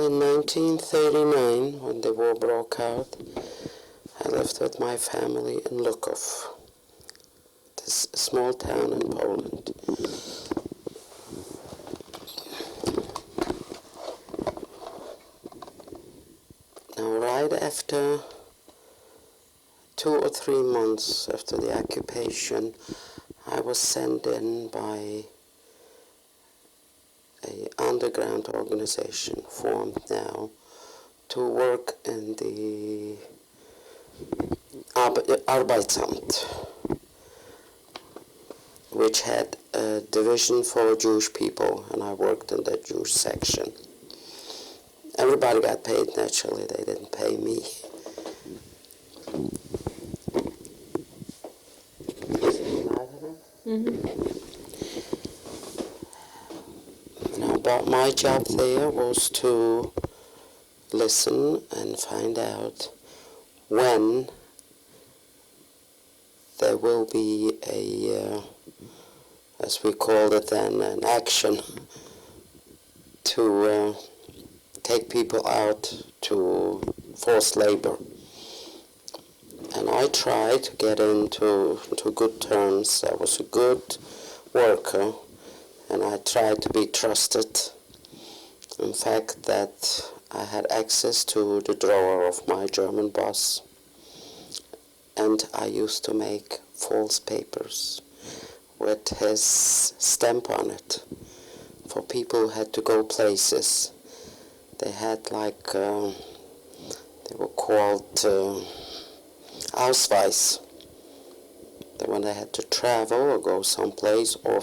Well, in 1939, when the war broke out, I lived with my family in Lukov, this small town in Poland. Now, right after 2 or 3 months after the occupation, I was sent in by an underground organization formed now to work in the Arbeitsamt, which had a division for Jewish people, and I worked in the Jewish section. Everybody got paid naturally, they didn't pay me. Now, but my job there was to listen and find out when there will be a, as we called it then, an action to take people out to forced labor. And I tried to get into good terms. I was a good worker, and I tried to be trusted. In fact, that I had access to the drawer of my German boss, and I used to make false papers with his stamp on it for people who had to go places. They had like, they were called Ausweis, that when they had to travel or go someplace, or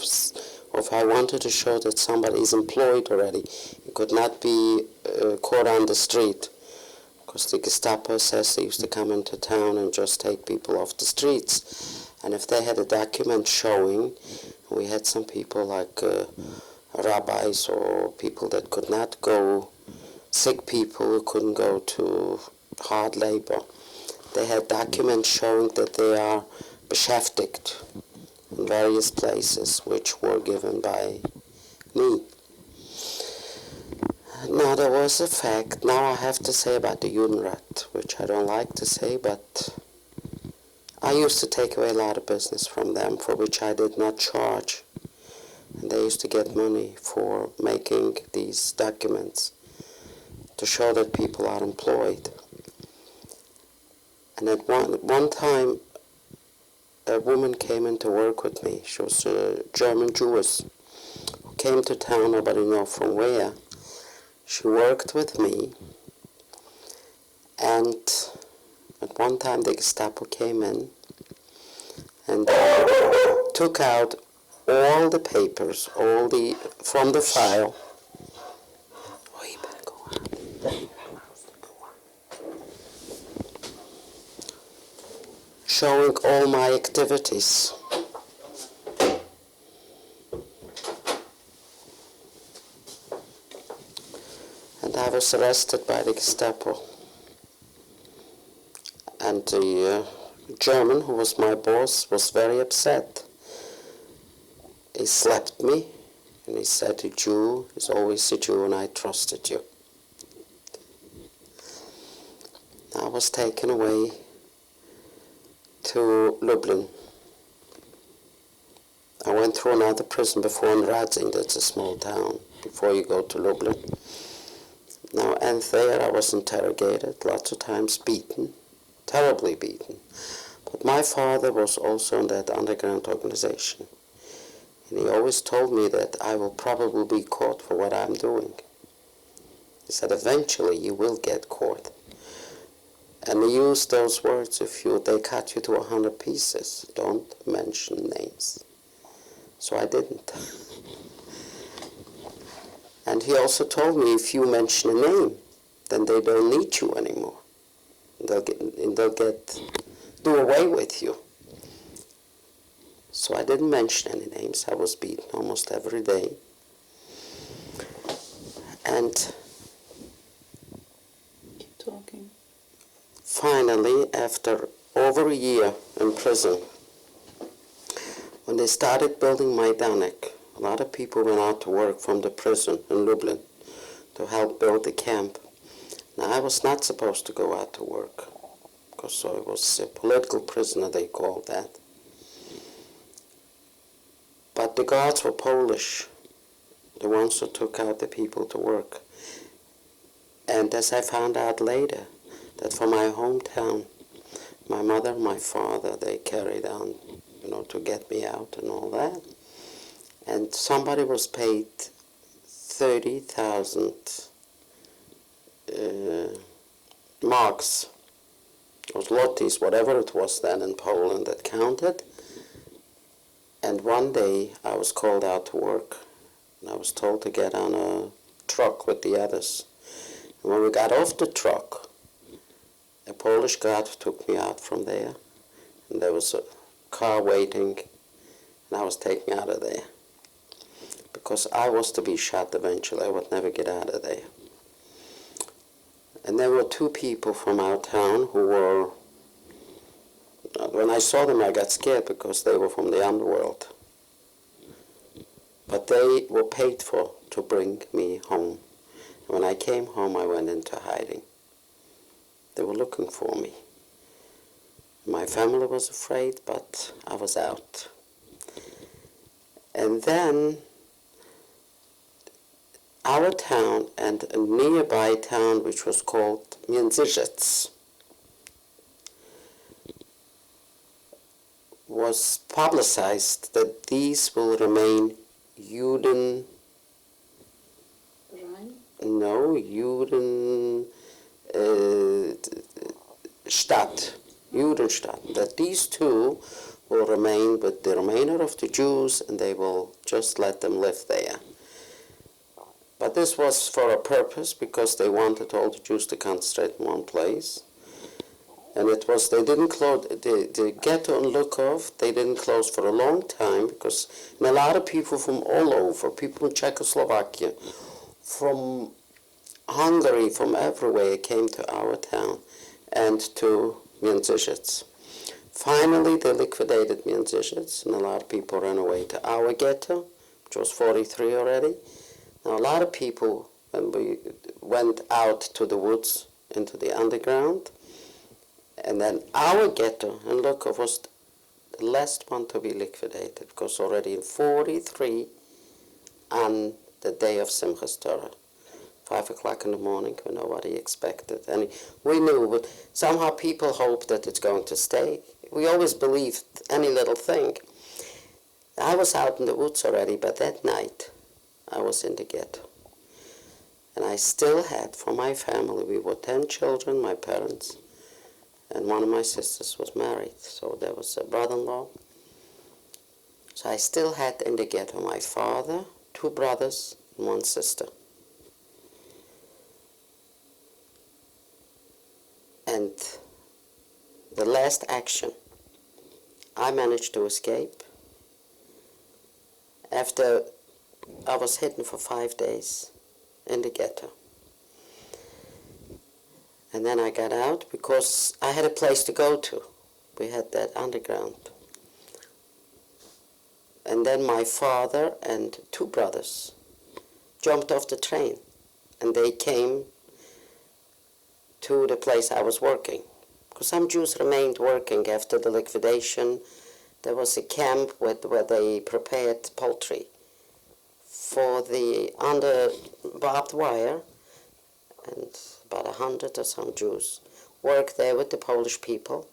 if I wanted to show that somebody is employed already, it could not be caught on the street, because the Gestapo says they used to come into town and just take people off the streets. And if they had a document showing, we had some people like rabbis or people that could not go, sick people who couldn't go to hard labor. They had documents showing that they are beschäftigt in various places, which were given by me. Now, there was a fact, now I have to say about the Judenrat, which I don't like to say, but I used to take away a lot of business from them, for which I did not charge. And they used to get money for making these documents to show that people are employed. And at one time, a woman came in to work with me. She was a German Jewess who came to town, nobody knew from where. She worked with me, and at one time the Gestapo came in and took out all the papers, from the file. Oh, you better go on. Showing all my activities. And I was arrested by the Gestapo. And the German, who was my boss, was very upset. He slapped me, and he said, "A Jew is always a Jew, and I trusted you." I was taken away to Lublin. I went through another prison before in Radzing, that's a small town, before you go to Lublin. Now, and there I was interrogated, lots of times beaten, terribly beaten. But my father was also in that underground organization. And he always told me that I will probably be caught for what I'm doing. He said, eventually you will get caught. And he used those words, they cut you to 100 pieces, don't mention names. So I didn't. And he also told me, if you mention a name, then they don't need you anymore. They'll do away with you. So I didn't mention any names. I was beaten almost every day. And keep talking. Finally, after over a year in prison, when they started building Majdanek, a lot of people went out to work from the prison in Lublin to help build the camp. Now, I was not supposed to go out to work, because I was a political prisoner, they called that. But the guards were Polish, the ones who took out the people to work. And as I found out later, that from my hometown, my mother, my father, they carried on, to get me out and all that. And somebody was paid 30,000 marks, or zlotys, whatever it was then in Poland that counted. And one day I was called out to work, and I was told to get on a truck with the others. And when we got off the truck, a Polish guard took me out from there, and there was a car waiting, and I was taken out of there. Because I was to be shot eventually, I would never get out of there. And there were two people from our town who were, when I saw them I got scared because they were from the underworld. But they were paid for to bring me home. And when I came home I went into hiding. They were looking for me. My family was afraid, but I was out. And then our town and a nearby town which was called Międzyrzec was publicized that these will remain Juden... Judenstadt, that these two will remain with the remainder of the Jews and they will just let them live there. But this was for a purpose, because they wanted all the Jews to concentrate in one place. And it was, they didn't close, the ghetto in Lukov, they didn't close for a long time, because a lot of people from all over, people from Czechoslovakia, from Hungary, from everywhere, came to our town and to Międzyrzec. Finally, they liquidated Międzyrzec, and a lot of people ran away to our ghetto, which was 43 already. Now, a lot of people, when we went out to the woods, into the underground, and then our ghetto in Lukov was the last one to be liquidated, because already in 43, on the day of Simchas Torah, 5 o'clock in the morning, when nobody expected any. We knew, but somehow people hope that it's going to stay. We always believed any little thing. I was out in the woods already, but that night I was in the ghetto. And I still had, for my family, we were 10 children, my parents, and one of my sisters was married, so there was a brother-in-law. So I still had in the ghetto my father, 2 brothers, and 1 sister. And the last action, I managed to escape. After I was hidden for 5 days in the ghetto. And then I got out because I had a place to go to. We had that underground. And then my father and 2 brothers jumped off the train, and they came to the place I was working. Because some Jews remained working after the liquidation. There was a camp where they prepared poultry for the under barbed wire, and about 100 or some Jews worked there with the Polish people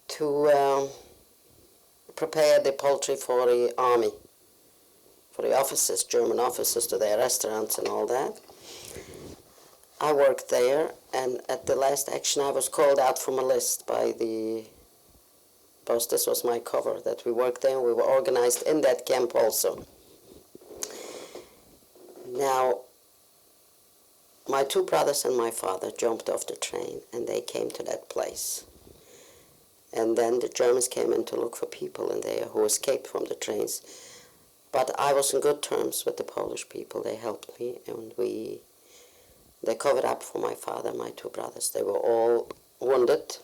to prepare the poultry for the army, for the officers, German officers, to their restaurants and all that. I worked there, and at the last action I was called out from a list by the boss. This was my cover, that we worked there, and we were organized in that camp also. Now, my 2 brothers and my father jumped off the train, and they came to that place. And then the Germans came in to look for people in there who escaped from the trains. But I was in good terms with the Polish people. They helped me, and they covered up for my father and my 2 brothers. They were all wounded,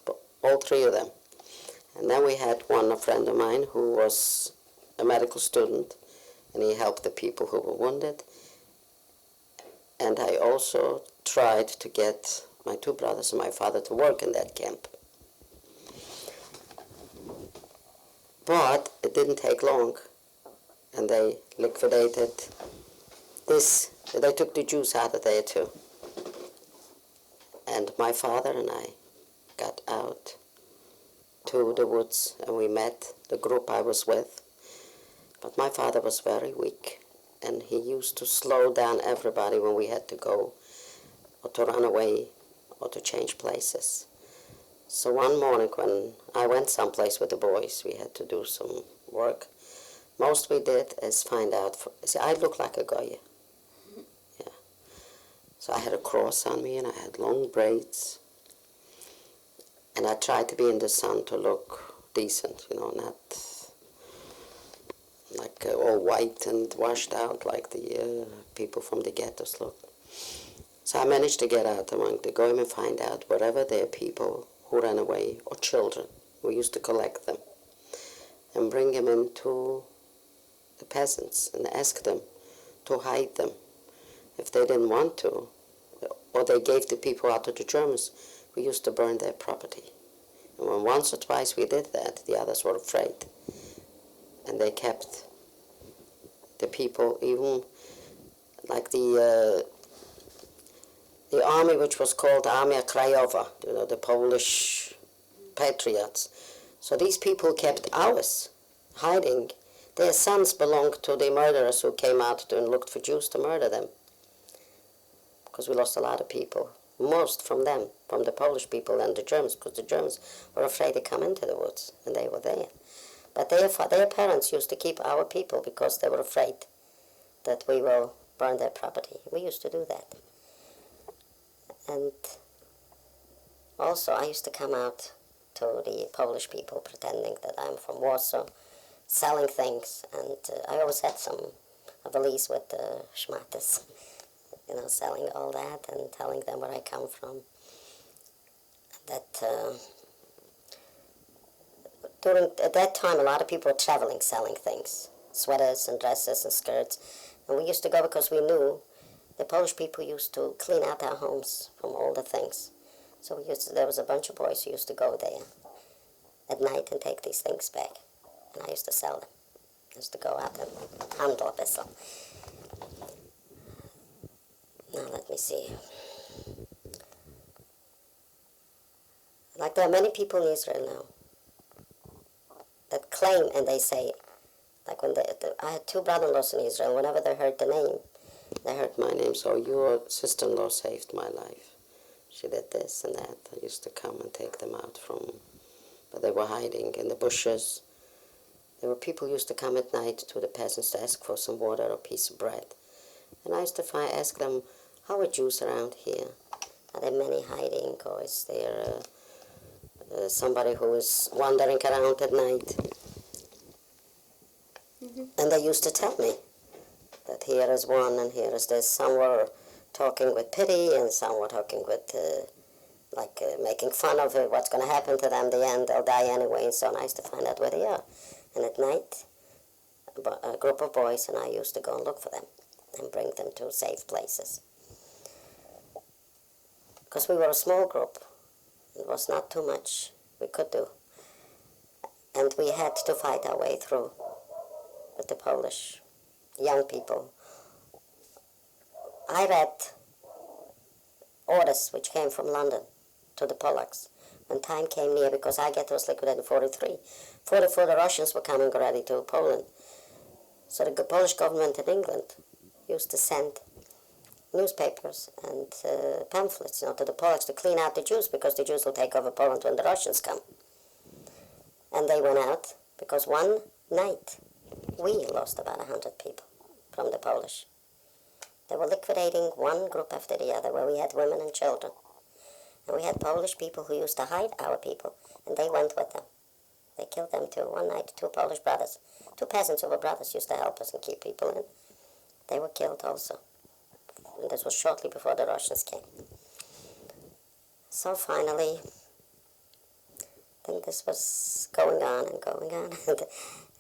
all 3 of them. And then we had a friend of mine, who was a medical student, and he helped the people who were wounded. And I also tried to get my two brothers and my father to work in that camp. But it didn't take long, and they liquidated this. They took the Jews out of there too. And my father and I got out to the woods, and we met the group I was with. But my father was very weak, and he used to slow down everybody when we had to go, or to run away, or to change places. So one morning when I went someplace with the boys, we had to do some work. Most we did is find out, see, I look like a goya. Yeah. So I had a cross on me and I had long braids. And I tried to be in the sun to look decent, you know, not like all white and washed out like the people from the ghettos look. So I managed to get out among the goyim and find out wherever there are people who ran away, or children. We used to collect them and bring them into the peasants and ask them to hide them. If they didn't want to, or they gave the people out to the Germans, we used to burn their property. And when once or twice we did that, the others were afraid. And they kept the people, even like the army which was called Armia Krajowa, you know, the Polish patriots. So these people kept ours, hiding. Their sons belonged to the murderers who came out and looked for Jews to murder them. Because we lost a lot of people, most from them, from the Polish people and the Germans, because the Germans were afraid to come into the woods, and they were there. But their parents used to keep our people because they were afraid that we will burn their property. We used to do that. And also I used to come out to the Polish people pretending that I'm from Warsaw, selling things, and I always had a valise with schmattes, you know, selling all that and telling them where I come from. That at that time a lot of people were traveling selling things, sweaters and dresses and skirts, and we used to go because we knew the Polish people used to clean out our homes from all the things. So there was a bunch of boys who used to go there at night and take these things back. And I used to sell them. I used to go out and handle a vessel. Now let me see. Like there are many people in Israel now that claim and they say, like when I had two brother-in-laws in Israel, whenever they heard the name, they heard my name, so your sister-in-law saved my life. She did this and that. I used to come and take them out from, but they were hiding in the bushes. There were people who used to come at night to the peasants to ask for some water or a piece of bread. And I used to ask them, how are Jews around here? Are there many hiding, or is there somebody who is wandering around at night? Mm-hmm. And they used to tell me that here is one and here is this. Some were talking with pity and some were talking with, making fun of what's going to happen to them. In the end, they'll die anyway, and so nice to find out where they are. And at night, a group of boys and I used to go and look for them and bring them to safe places. Because we were a small group. It was not too much we could do. And we had to fight our way through with the Polish young people. I read orders which came from London to the Polacks when time came near, because I was liquidated in 1943. 1944 the Russians were coming already to Poland. So the Polish government in England used to send newspapers and pamphlets, to the Polacks to clean out the Jews, because the Jews will take over Poland when the Russians come. And they went out because one night we lost about 100 people from the Polish. They were liquidating one group after the other, where we had women and children. And we had Polish people who used to hide our people, and they went with them. They killed them too. One night, two Polish brothers, two peasants who were brothers, used to help us and keep people in. They were killed also. And this was shortly before the Russians came. So finally, I think this was going on and going on.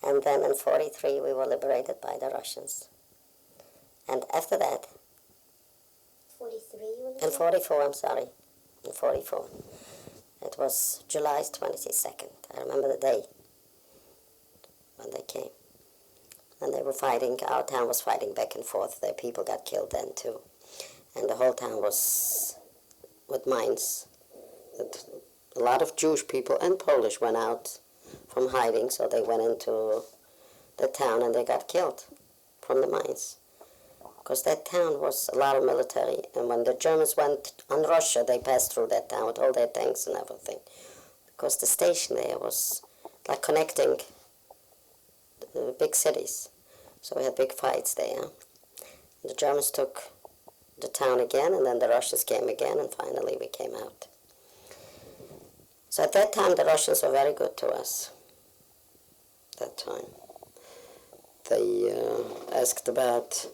And then in 1943 we were liberated by the Russians. And after that, In 44, I'm sorry. In 44. It was July 22nd. I remember the day when they came. And they were fighting, our town was fighting back and forth. Their people got killed then too. And the whole town was with mines. A lot of Jewish people and Polish went out from hiding, so they went into the town and they got killed from the mines. Because that town was a lot of military, and when the Germans went on Russia, they passed through that town with all their tanks and everything. Because the station there was like connecting the big cities. So we had big fights there. The Germans took the town again, and then the Russians came again, and finally we came out. So at that time, the Russians were very good to us. That time. They asked about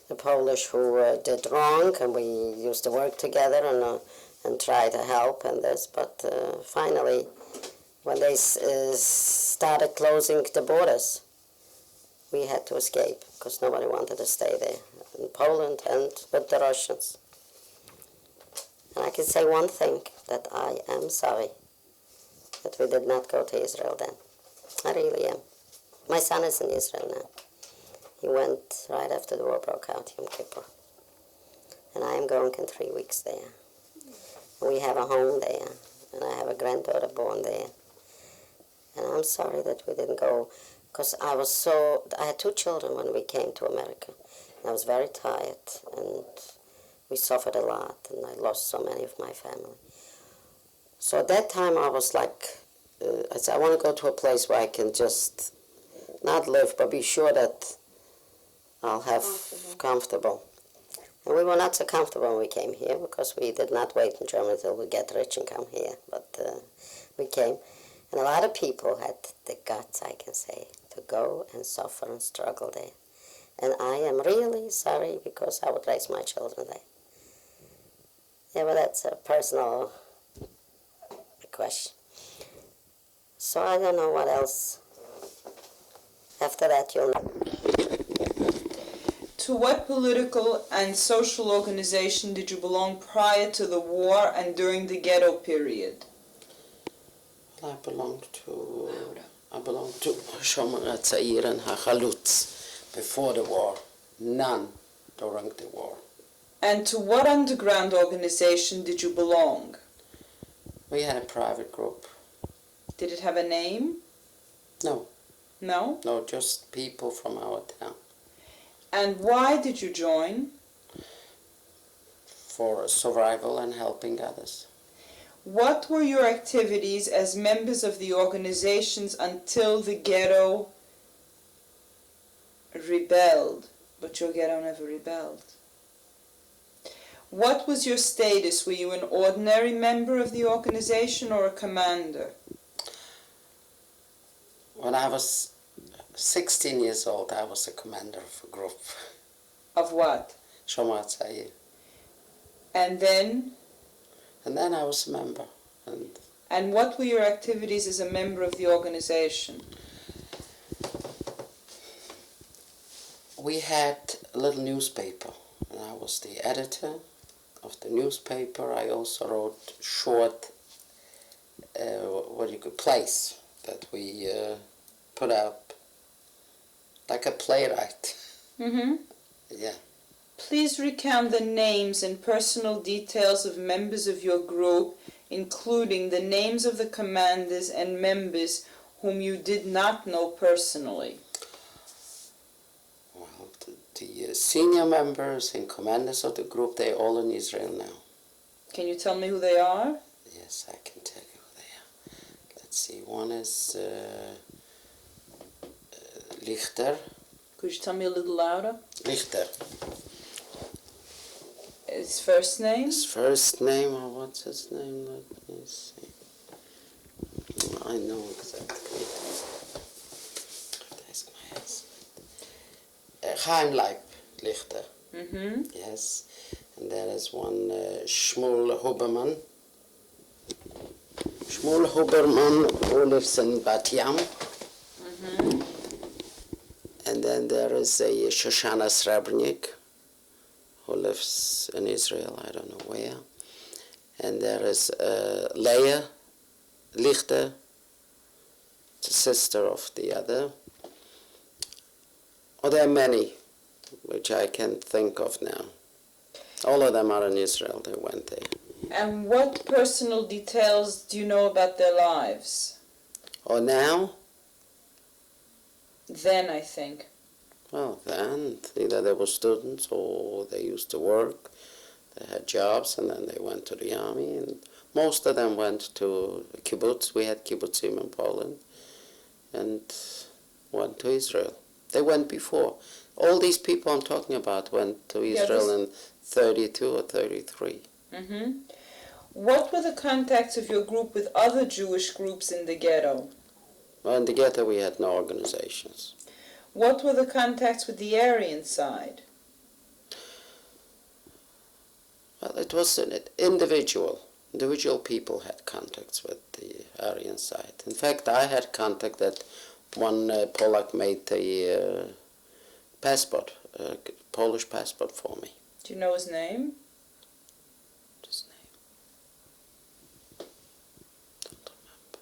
the Polish who did wrong, and we used to work together and try to help and this, but finally, when they started closing the borders, we had to escape, because nobody wanted to stay there, in Poland and with the Russians. And I can say one thing, that I am sorry that we did not go to Israel then. I really am. My son is in Israel now. He went right after the war broke out, Yom Kippur. And I am going in 3 weeks there. We have a home there, and I have a granddaughter born there. And I'm sorry that we didn't go, because I had 2 children when we came to America. And I was very tired, and we suffered a lot, and I lost so many of my family. So at that time I was like, I said, I want to go to a place where I can just not live, but be sure that I'll have comfortable. And we were not so comfortable when we came here, because we did not wait in Germany until we get rich and come here. But we came. And a lot of people had the guts, I can say, to go and suffer and struggle there. And I am really sorry, because I would raise my children there. Yeah, well, that's a personal question. So I don't know what else. After that, you'll know. To what political and social organization did you belong prior to the war and during the ghetto period? I belonged to Shomer Tza'ir and HaChalutz before the war, none during the war. And to what underground organization did you belong? We had a private group. Did it have a name? No. No? No, just people from our town. And why did you join? For survival and helping others. What were your activities as members of the organizations until the ghetto rebelled? But your ghetto never rebelled. What was your status? Were you an ordinary member of the organization or a commander? When I was 16 years old, I was the commander of a group. Of what? Shomer Tza'ir. And then? And then I was a member. And what were your activities as a member of the organization? We had a little newspaper, and I was the editor of the newspaper. I also wrote short, plays that we put up, like a playwright. Mm-hmm. Yeah. Please recount the names and personal details of members of your group, including the names of the commanders and members whom you did not know personally. Well, the senior members and commanders of the group, they're all in Israel now. Can you tell me who they are? Yes, I can tell you who they are. Let's see, one is Lichter. Could you tell me a little louder? Lichter. His first name? His first name, or what's his name? Let me see. I know exactly. That's my husband. Chaim Lichter. Mm-hmm. Yes. And there is one Shmuel Huberman. Shmuel Huberman, who lives in Bat Yam. Mm-hmm. And then there is a Shoshana Srebrenik, who lives in Israel, I don't know where. And there is Leah Lichter, the sister of the other. Oh, there are many, which I can't think of now. All of them are in Israel, they went there. And what personal details do you know about their lives? Oh, now? Then, I think. Well, then, either they were students or they used to work. They had jobs and then they went to the army. And most of them went to kibbutz. We had kibbutzim in Poland. And went to Israel. They went before. All these people I'm talking about went to Israel in 32 or 33. Mm-hmm. What were the contacts of your group with other Jewish groups in the ghetto? Well, in the ghetto we had no organizations. What were the contacts with the Aryan side? Well, it was an individual. Individual people had contacts with the Aryan side. In fact, I had contact that one Polak made a passport, a Polish passport for me. Do you know his name? His name? Don't remember.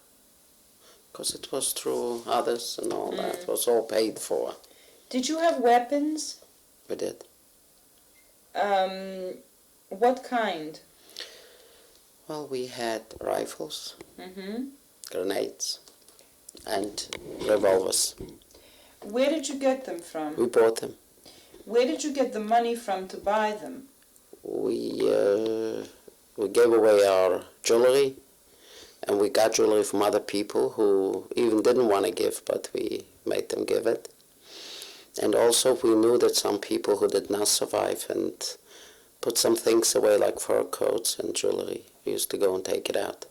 Because it was through others and all that. It was all paid for. Did you have weapons? We did. What kind? Well, we had rifles, Mm-hmm. grenades, and revolvers. Where did you get them from? We bought them. Where did you get the money from to buy them? We gave away our jewelry, and we got jewelry from other people who even didn't want to give, but we made them give it. And also we knew that some people who did not survive and put some things away like fur coats and jewelry. We used to go and take it out.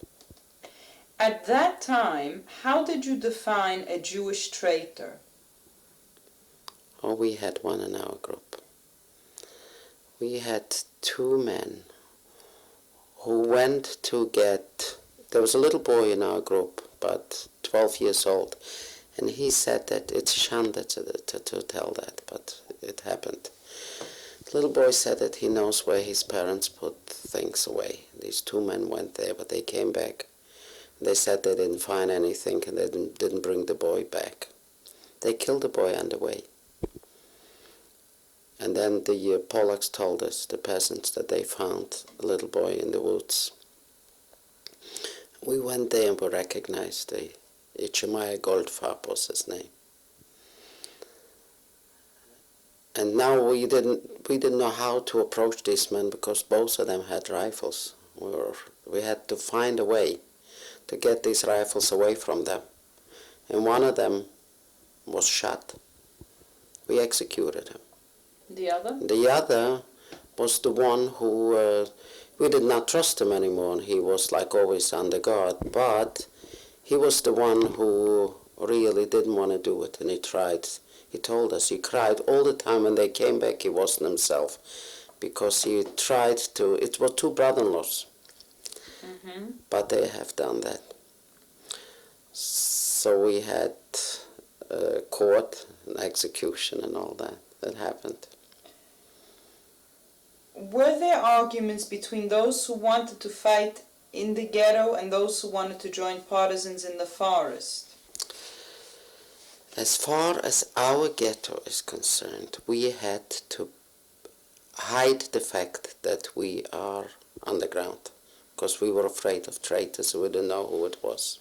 At that time, how did you define a Jewish traitor? Oh, we had one in our group. We had two men who went to get... There was a little boy in our group, about 12 years old, and he said that it's shanda to tell that, but it happened. The little boy said that he knows where his parents put things away. These two men went there, but they came back. They said they didn't find anything, and they didn't bring the boy back. They killed the boy on the way. And then the Polacks told us, the peasants, that they found a little boy in the woods. We went there and we recognized the Ichimaya Goldfarb was his name. And now we didn't know how to approach these men because both of them had rifles. We had to find a way to get these rifles away from them. And one of them was shot. We executed him. The other? The other was the one who, we did not trust him anymore, and he was like always on the guard, but he was the one who really didn't want to do it, and he tried. He told us, he cried all the time when they came back. He wasn't himself, because he tried to, it was two brother-in-laws, but they have done that. So we had court and execution and all that happened. Were there arguments between those who wanted to fight in the ghetto and those who wanted to join partisans in the forest? As far as our ghetto is concerned, we had to hide the fact that we are underground, because we were afraid of traitors. We didn't know who it was.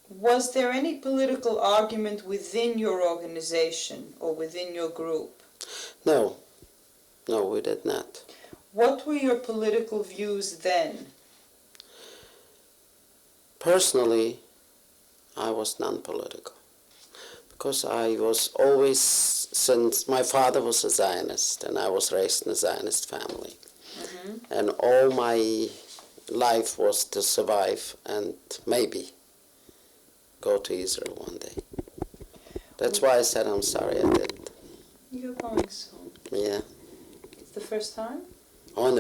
Was there any political argument within your organization or within your group? No, we did not. What were your political views then? Personally, I was non-political, because I was always, since my father was a Zionist and I was raised in a Zionist family, and all my life was to survive and maybe go to Israel one day. That's why I said I'm sorry I didn't. You're going soon. Yeah. It's the first time? Oh,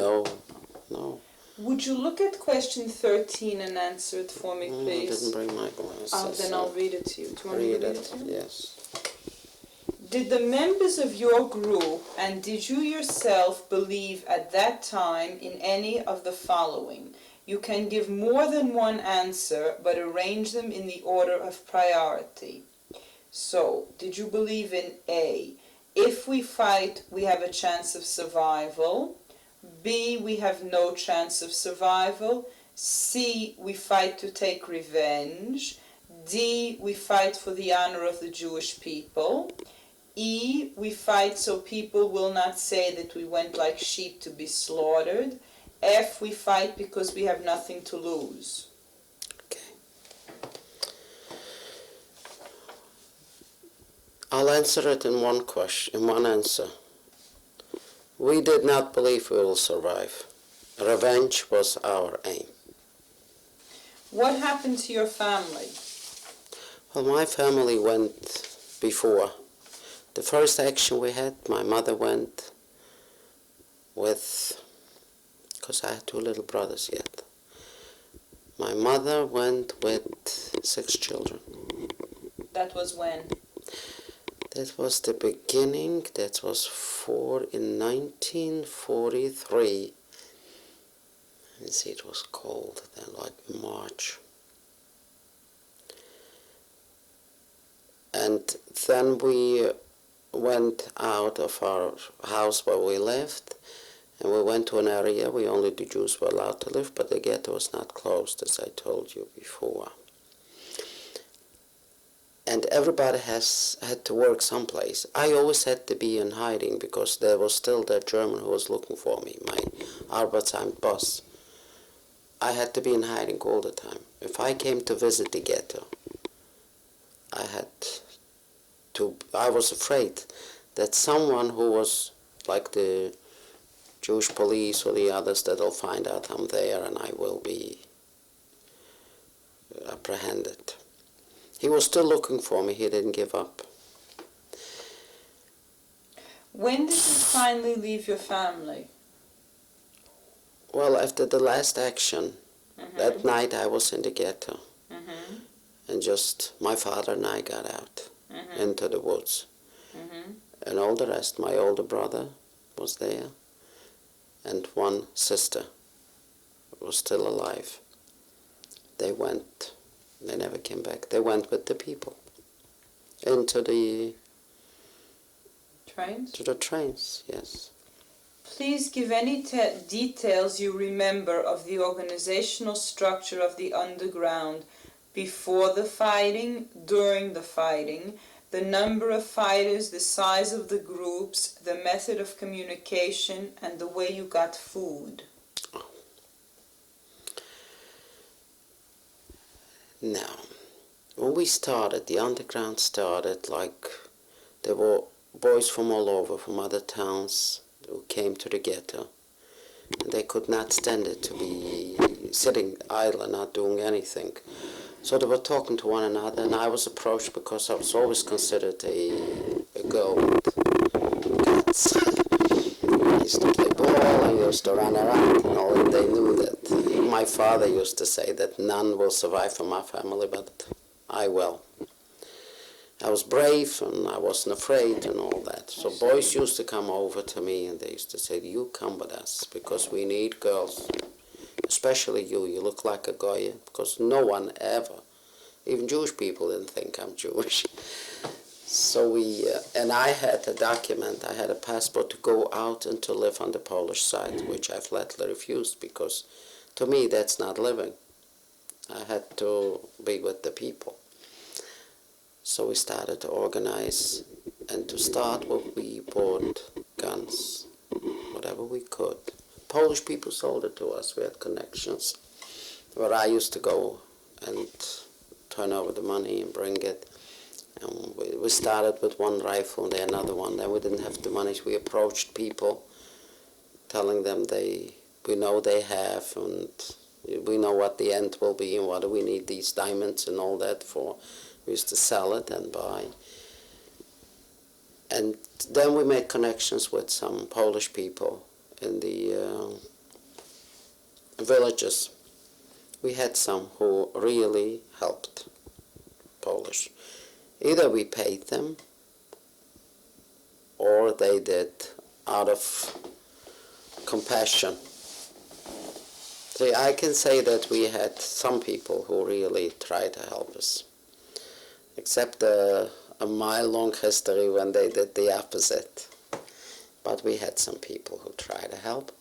no. Would you look at question 13 and answer it for me, I please? didn't bring my glasses. Then I'll read it to you. Do you want me to read it to you? Yes. Did the members of your group and did you yourself believe at that time in any of the following? You can give more than one answer, but arrange them in the order of priority. So, did you believe in A, if we fight, we have a chance of survival? B, we have no chance of survival? C, we fight to take revenge? D, we fight for the honor of the Jewish people? E, we fight so people will not say that we went like sheep to be slaughtered? F, we fight because we have nothing to lose. Okay. I'll answer it in one question, in one answer. We did not believe we will survive. Revenge was our aim. What happened to your family? Well, my family went before. The first action we had, my mother went with, because I had two little brothers yet. My mother went with 6 children. That was when? That was the beginning. That was in 1943. You see, it was cold then, like March. And then we went out of our house where we lived, and we went to an area where only the Jews were allowed to live, but the ghetto was not closed, as I told you before. And everybody had to work someplace. I always had to be in hiding because there was still that German who was looking for me, my Arbeitsamt boss. I had to be in hiding all the time. If I came to visit the ghetto, I was afraid that someone who was like the Jewish police or the others, that will find out I'm there and I will be apprehended. He was still looking for me. He didn't give up. When did you finally leave your family? Well, after the last action, that night I was in the ghetto. And just my father and I got out into the woods. And all the rest, my older brother was there, and one sister was still alive. They went. They never came back. They went with the people into the trains. To the trains, yes. Please give any details you remember of the organizational structure of the underground before the fighting, during the fighting, the number of fighters, the size of the groups, the method of communication, and the way you got food. Now, when we started, the underground started, like there were boys from all over, from other towns who came to the ghetto. And they could not stand it to be sitting idle and not doing anything. So they were talking to one another, and I was approached because I was always considered a girl with guts. I used to play ball, I used to run around, and all, and they knew that. My father used to say that none will survive from my family, but I will. I was brave, and I wasn't afraid, and all that. So boys used to come over to me, and they used to say, you come with us, because we need girls. Especially you look like a Goya, because no one ever, even Jewish people didn't think I'm Jewish. So and I had a document, I had a passport to go out and to live on the Polish side, which I flatly refused, because to me that's not living. I had to be with the people. So we started to organize, and to start with, we bought guns, whatever we could. Polish people sold it to us. We had connections where I used to go and turn over the money and bring it. And we started with one rifle and then another one. Then we didn't have the money. So we approached people, telling them we know they have, and we know what the end will be, and what do we need these diamonds and all that for. We used to sell it and buy. And then we made connections with some Polish people in the villages. We had some who really helped Polish. Either we paid them, or they did out of compassion. See, I can say that we had some people who really tried to help us, except a mile-long history when they did the opposite. But we had some people who tried to help.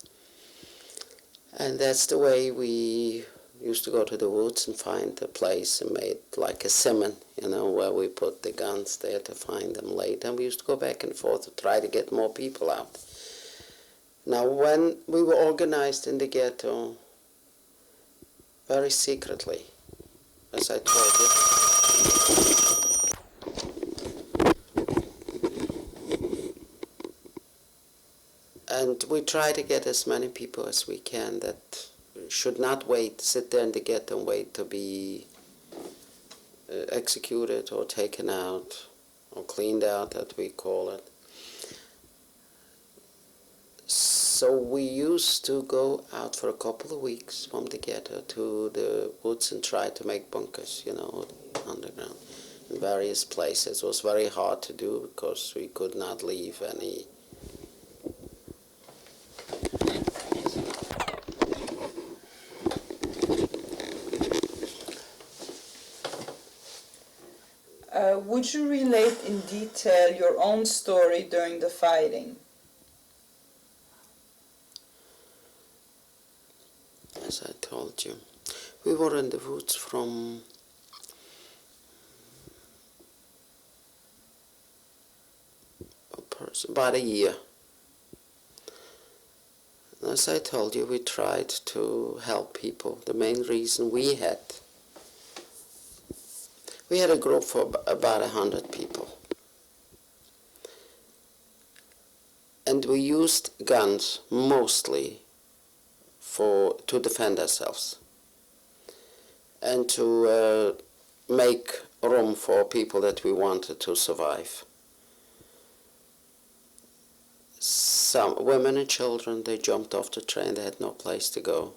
And that's the way we used to go to the woods and find a place and made like a simon, you know, where we put the guns there to find them later. And we used to go back and forth to try to get more people out. Now, when we were organized in the ghetto, very secretly, as I told you, and we try to get as many people as we can that should not sit there in the ghetto and wait to be executed or taken out or cleaned out, that we call it. So we used to go out for a couple of weeks from the ghetto to the woods and try to make bunkers, you know, underground, in various places. It was very hard to do because we could not leave any. Would you relate in detail your own story during the fighting? As I told you, we were in the woods from about a year. As I told you, we tried to help people. The main reason we had a group for about 100 people. And we used guns mostly to defend ourselves and to make room for people that we wanted to survive. Some women and children, they jumped off the train, they had no place to go.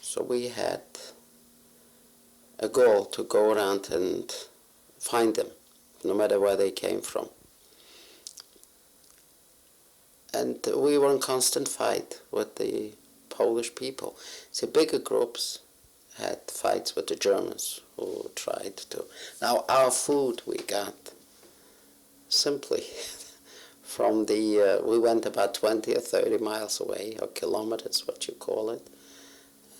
So we had a goal to go around and find them, no matter where they came from. And we were in constant fight with the Polish people. So bigger groups had fights with the Germans who tried to. Now our food we got simply from the, we went about 20 or 30 miles away, or kilometers, what you call it.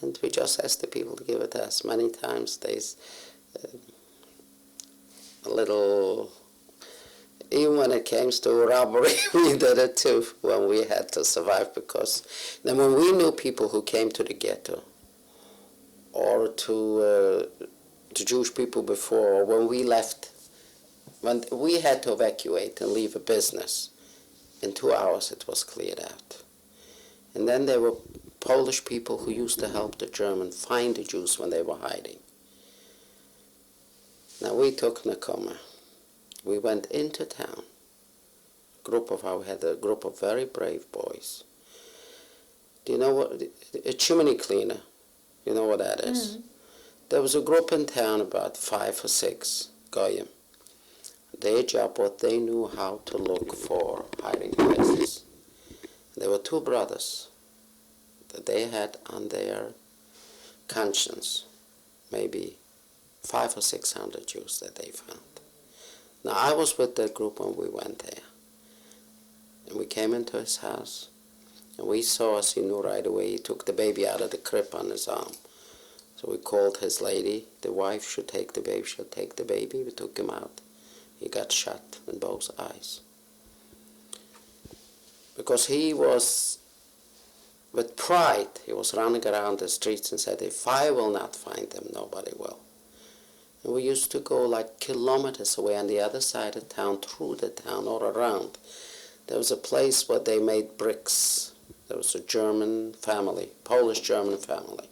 And we just asked the people to give it to us. Many times there's a little, even when it came to robbery, we did it too, when we had to survive, because then when we knew people who came to the ghetto, or to Jewish people before, or when we left, when we had to evacuate and leave a business, in 2 hours it was cleared out. And then there were Polish people who used to help the Germans find the Jews when they were hiding. Now we took Nakoma. We went into town. We had a group of very brave boys. Do you know what? A chimney cleaner. You know what that is? Mm-hmm. There was a group in town, about 5 or 6 goyim. Their job was they knew how to look for hiding places. There were 2 brothers that they had on their conscience, maybe 500 or 600 Jews that they found. Now I was with that group when we went there. And we came into his house, and we saw, as he knew right away, he took the baby out of the crib on his arm. So we called his lady, the wife should take the baby, she'll take the baby. We took him out. He got shot in both eyes. Because he was, with pride, he was running around the streets and said, if I will not find them, nobody will. And we used to go like kilometers away on the other side of town, through the town, or around. There was a place where they made bricks. There was a German family, Polish-German family,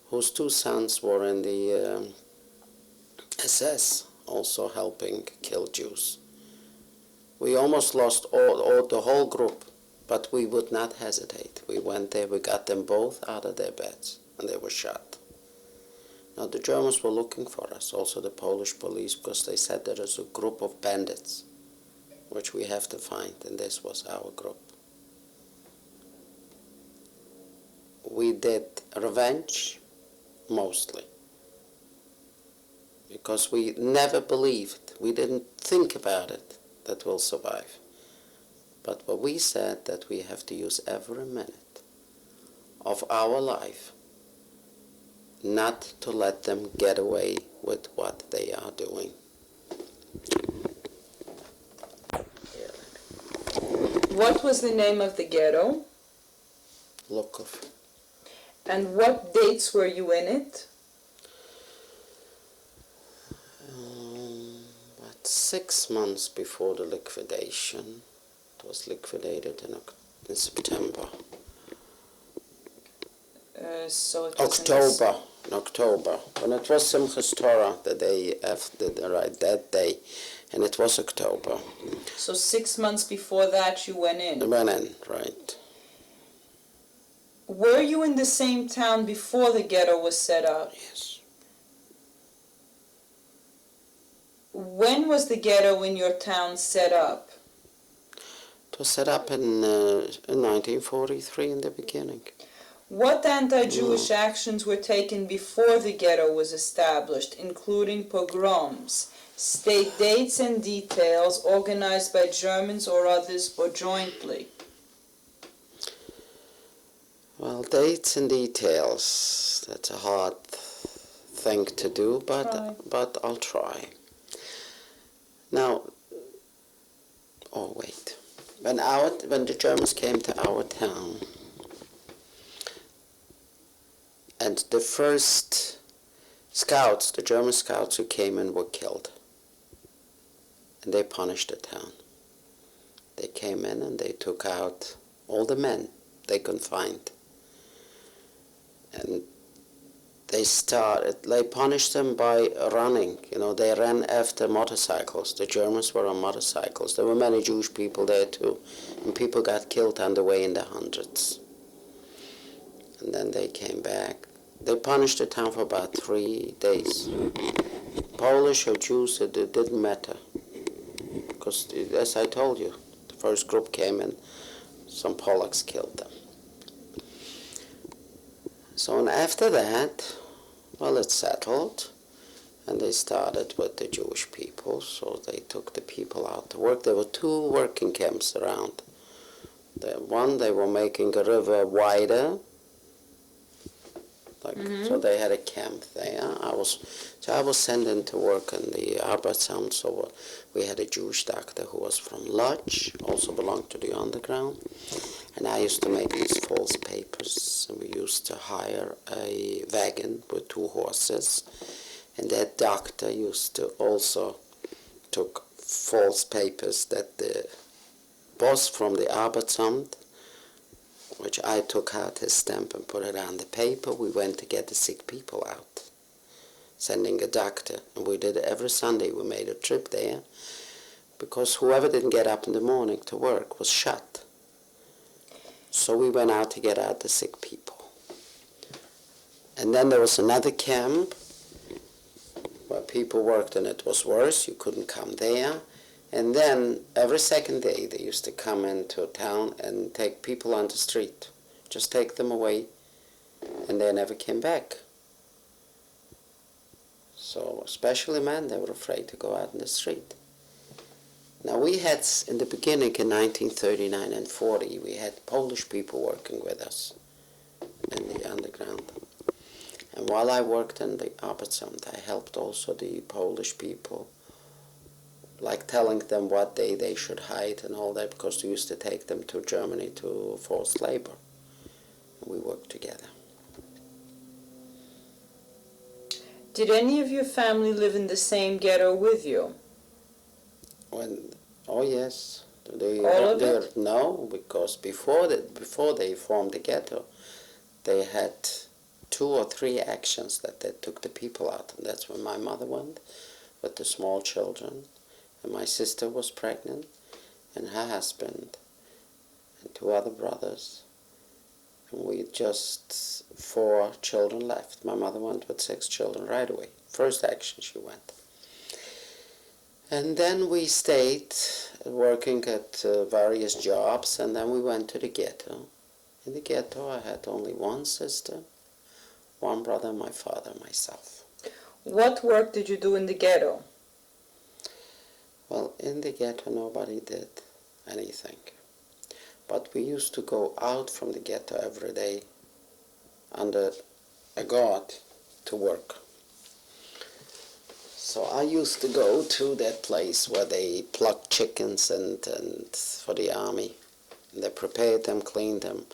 whose 2 sons were in the SS, also helping kill Jews. We almost lost the whole group, but we would not hesitate. We went there, we got them both out of their beds, and they were shot. Now the Germans were looking for us, also the Polish police, because they said there is a group of bandits which we have to find, and this was our group. We did revenge, mostly, because we never believed, we didn't think about it, that we'll survive. But what we said, that we have to use every minute of our life not to let them get away with what they are doing. What was the name of the ghetto? Lukov. And what dates were you in it? About 6 months before the liquidation. It was liquidated in September. So it was In October. When it was Simchas Torah, the day after, that day, and it was October. So 6 months before that you went in? I went in, right. Were you in the same town before the ghetto was set up? Yes. When was the ghetto in your town set up? It was set up in 1943 in the beginning. What anti-Jewish actions were taken before the ghetto was established, including pogroms? State dates and details organized by Germans or others or jointly. Well, dates and details, that's a hard thing to do, but I'll try. Now, when the Germans came to our town, and the first scouts, the German scouts who came in, were killed. And they punished the town. They came in and they took out all the men they could find. And they punished them by running. They ran after motorcycles. The Germans were on motorcycles. There were many Jewish people there too. And people got killed on the way in the hundreds. And then they came back. They punished the town for about 3 days. Polish or Jews, it didn't matter. Because, as I told you, the first group came in, some Polacks killed them. So, and after that, it settled, and they started with the Jewish people, so they took the people out to work. There were 2 working camps around. One, they were making a river wider, so they had a camp there. I was sent in to work in the Arbeitsamt, so we had a Jewish doctor who was from Lodz, also belonged to the underground, and I used to make these false papers, and we used to hire a wagon with 2 horses, and that doctor used to also took false papers that the boss from the Arbeitsamt, which I took out his stamp and put it on the paper. We went to get the sick people out, sending a doctor. And we did it every Sunday. We made a trip there, because whoever didn't get up in the morning to work was shot. So we went out to get out the sick people. And then there was another camp where people worked, and it was worse. You couldn't come there. And then every second day they used to come into town and take people on the street, just take them away, and they never came back. So especially men, they were afraid to go out in the street. Now we had, in the beginning in 1939 and 40, we had Polish people working with us in the underground. And while I worked in the Arbeitsamt, I helped also the Polish people, like telling them what day they should hide and all that, because we used to take them to Germany to forced labor. And we worked together. Did any of your family live in the same ghetto with you? Oh yes. All of it? No, because before they formed the ghetto, they had 2 or 3 actions that they took the people out. And that's when my mother went with the small children. And my sister was pregnant, and her husband, and 2 other brothers. And we just 4 children left. My mother went with 6 children right away. First action she went. And then we stayed working at various jobs, and then we went to the ghetto. In the ghetto I had only one sister, one brother, my father, myself. What work did you do in the ghetto? Well, in the ghetto nobody did anything. But we used to go out from the ghetto every day under a guard to work. So I used to go to that place where they plucked chickens and for the army. And they prepared them, cleaned them.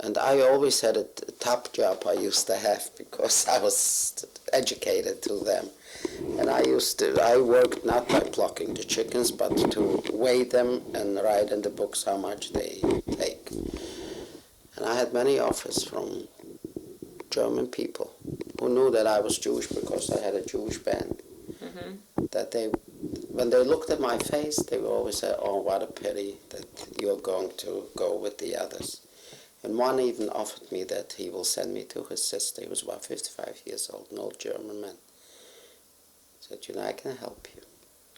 And I always had a top job I used to have because I was educated to them. And I worked not by plucking the chickens, but to weigh them and write in the books how much they take. And I had many offers from German people who knew that I was Jewish because I had a Jewish band. Mm-hmm. That when they looked at my face, they would always say, "Oh, what a pity that you're going to go with the others." And one even offered me that he will send me to his sister. He was about 55 years old, an old German man. He said, "I can help you.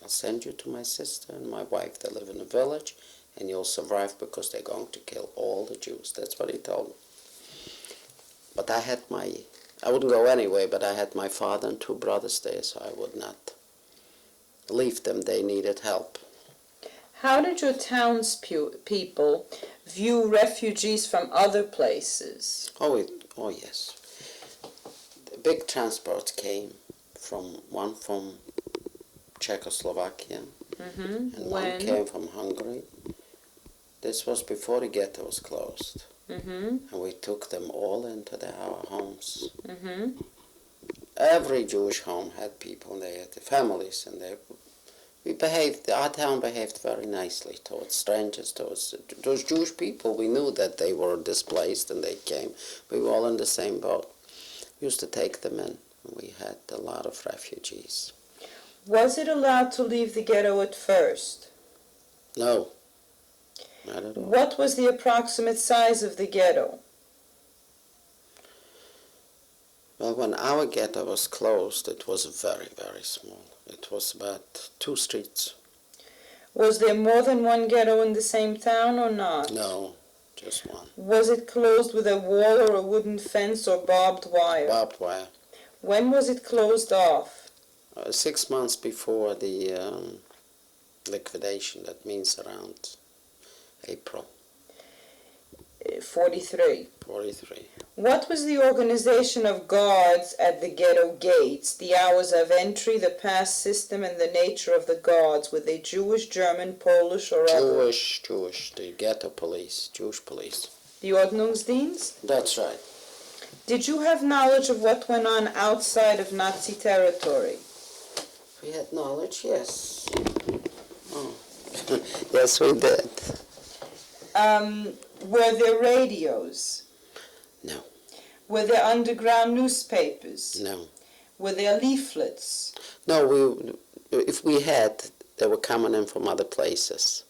I'll send you to my sister and my wife. They live in a village, and you'll survive because they're going to kill all the Jews." That's what he told me. But I wouldn't go anyway, but I had my father and two brothers there, so I would not leave them. They needed help. How did your townspeople view refugees from other places? Oh yes. The big transports came one from Czechoslovakia, and one came from Hungary. This was before the ghetto was closed. And we took them all into our homes. Every Jewish home had people, they had the families, and our town behaved very nicely towards strangers, towards those Jewish people. We knew that they were displaced and they came. We were all in the same boat. We used to take them in. We had a lot of refugees. Was it allowed to leave the ghetto at first? No. Not at all. What was the approximate size of the ghetto? Well, when our ghetto was closed, it was very, very small. It was about 2 streets. Was there more than one ghetto in the same town or not? No, just one. Was it closed with a wall or a wooden fence or barbed wire? Barbed wire. When was it closed off? 6 months before the liquidation. That means around April. 43. 43. What was the organization of guards at the ghetto gates, the hours of entry, the pass system, and the nature of the guards? Were they Jewish, German, Polish, or other? Jewish. The ghetto police, Jewish police. The Ordnungsdienst? That's right. Did you have knowledge of what went on outside of Nazi territory? We had knowledge, yes. Oh. Yes, we did. Were there radios? No. Were there underground newspapers? No. Were there leaflets? No, if we had, they were coming in from other places.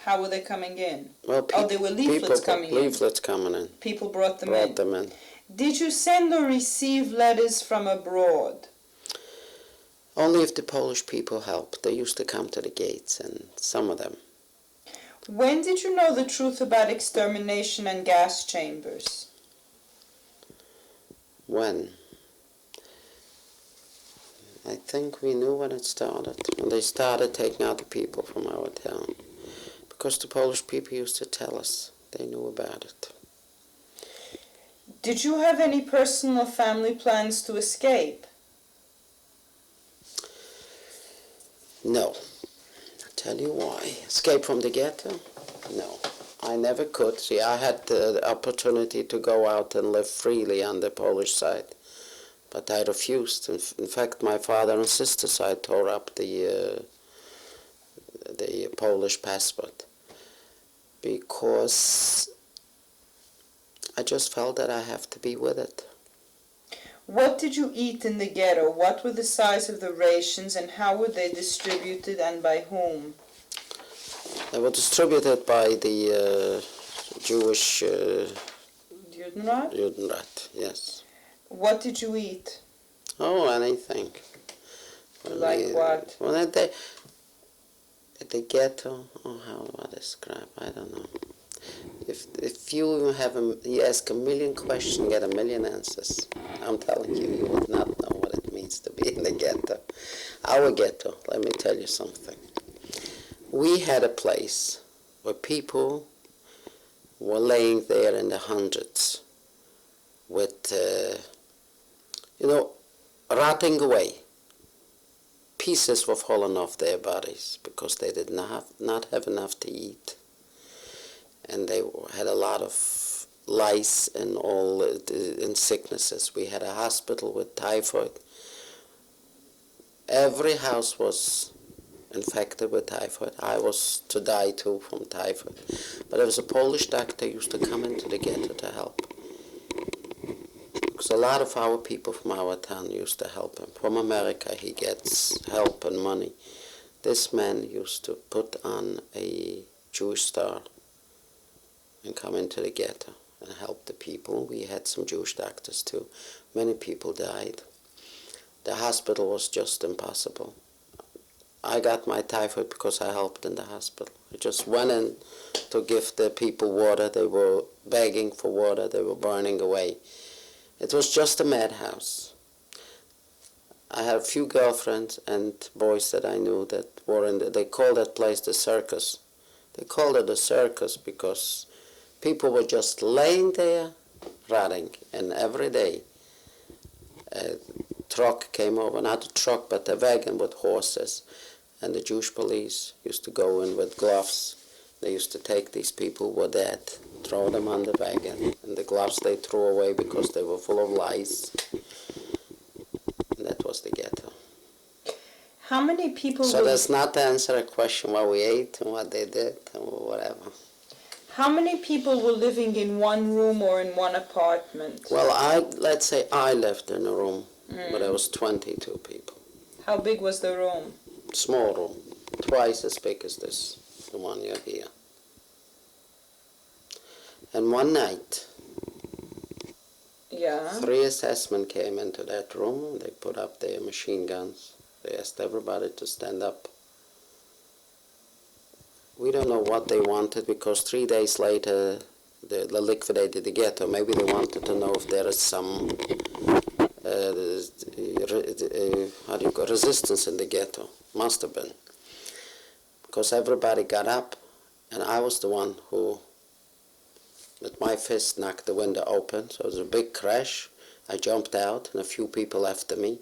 How were they coming in? Well, there were leaflets coming in. Leaflets coming in. People brought them in. Did you send or receive letters from abroad? Only if the Polish people helped. They used to come to the gates, and some of them. When did you know the truth about extermination and gas chambers? When? I think we knew when it started. When they started taking out the people from our town. Because the Polish people used to tell us. They knew about it. Did you have any personal family plans to escape? No. I'll tell you why. Escape from the ghetto? No. I never could. See, I had the opportunity to go out and live freely on the Polish side. But I refused. In fact, my father and sister side tore up the Polish passport. Because I just felt that I have to be with it. What did you eat in the ghetto? What were the size of the rations and how were they distributed and by whom? They were distributed by the Jewish Judenrat, yes. What did you eat? Oh, anything. Like what? Well, The ghetto, oh, how do I describe? I don't know. If you ask a million questions, get a million answers. I'm telling you, you would not know what it means to be in the ghetto. Our ghetto, let me tell you something. We had a place where people were laying there in the hundreds with, rotting away. Pieces were falling off their bodies because they did not have enough to eat. And they had a lot of lice and all and sicknesses. We had a hospital with typhoid. Every house was infected with typhoid. I was to die too from typhoid. But there was a Polish doctor who used to come into the ghetto to help. Because a lot of our people from our town used to help him. From America he gets help and money. This man used to put on a Jewish star and come into the ghetto and help the people. We had some Jewish doctors too. Many people died. The hospital was just impossible. I got my typhoid because I helped in the hospital. I just went in to give the people water. They were begging for water. They were burning away. It was just a madhouse. I had a few girlfriends and boys that I knew that were they called that place the circus. They called it a circus because people were just laying there, rotting, and every day a truck came over, not a truck, but a wagon with horses, and the Jewish police used to go in with gloves. They used to take these people who were dead, throw them on the wagon, and the gloves they threw away because they were full of lice. And that was the ghetto. How many people So that's not to answer a question what we ate and what they did and whatever. How many people were living in one room or in one apartment? Well, let's say I lived in a room, but there was 22 people. How big was the room? Small room, twice as big as this, the one you're here. And one night, 3 assessmen came into that room and they put up their machine guns. They asked everybody to stand up. We don't know what they wanted because 3 days later they liquidated the ghetto. Maybe they wanted to know if there is some resistance in the ghetto. Must have been. Because everybody got up and I was the one who, with my fist, knocked the window open. So it was a big crash. I jumped out and a few people after me.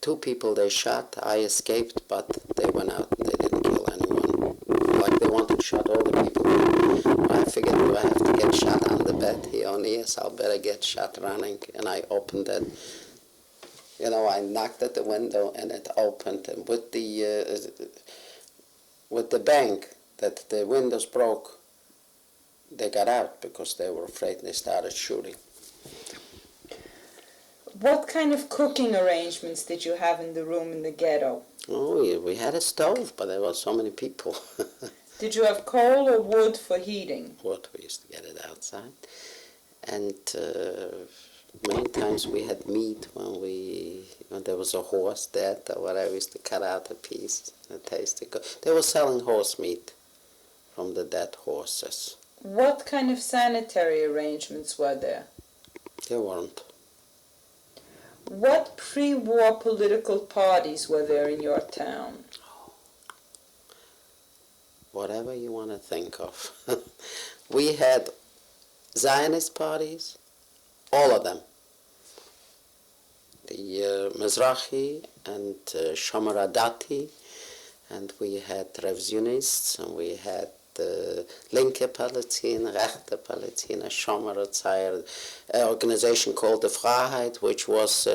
2 people they shot. I escaped, but they went out and they didn't kill anyone. Like they wanted to shot all the people. I figured if I have to get shot on the bed, he only is, I'll better get shot running. And I opened it. I knocked at the window and it opened. And with the bank that the windows broke, they got out because they were afraid and they started shooting. What kind of cooking arrangements did you have in the room in the ghetto? Oh, we had a stove, but there were so many people. Did you have coal or wood for heating? Wood, we used to get it outside. And many times we had meat when there was a horse dead or whatever, we used to cut out a piece. It tasted good. They were selling horse meat from the dead horses. What kind of sanitary arrangements were there? There weren't. What pre-war political parties were there in your town? Whatever you want to think of. We had Zionist parties, all of them. The Mizrahi and Shomeradati, and we had Revisionists, and we had linke Palästin, rechte Palästin, a Shomerat, an organization called the Freiheit, which was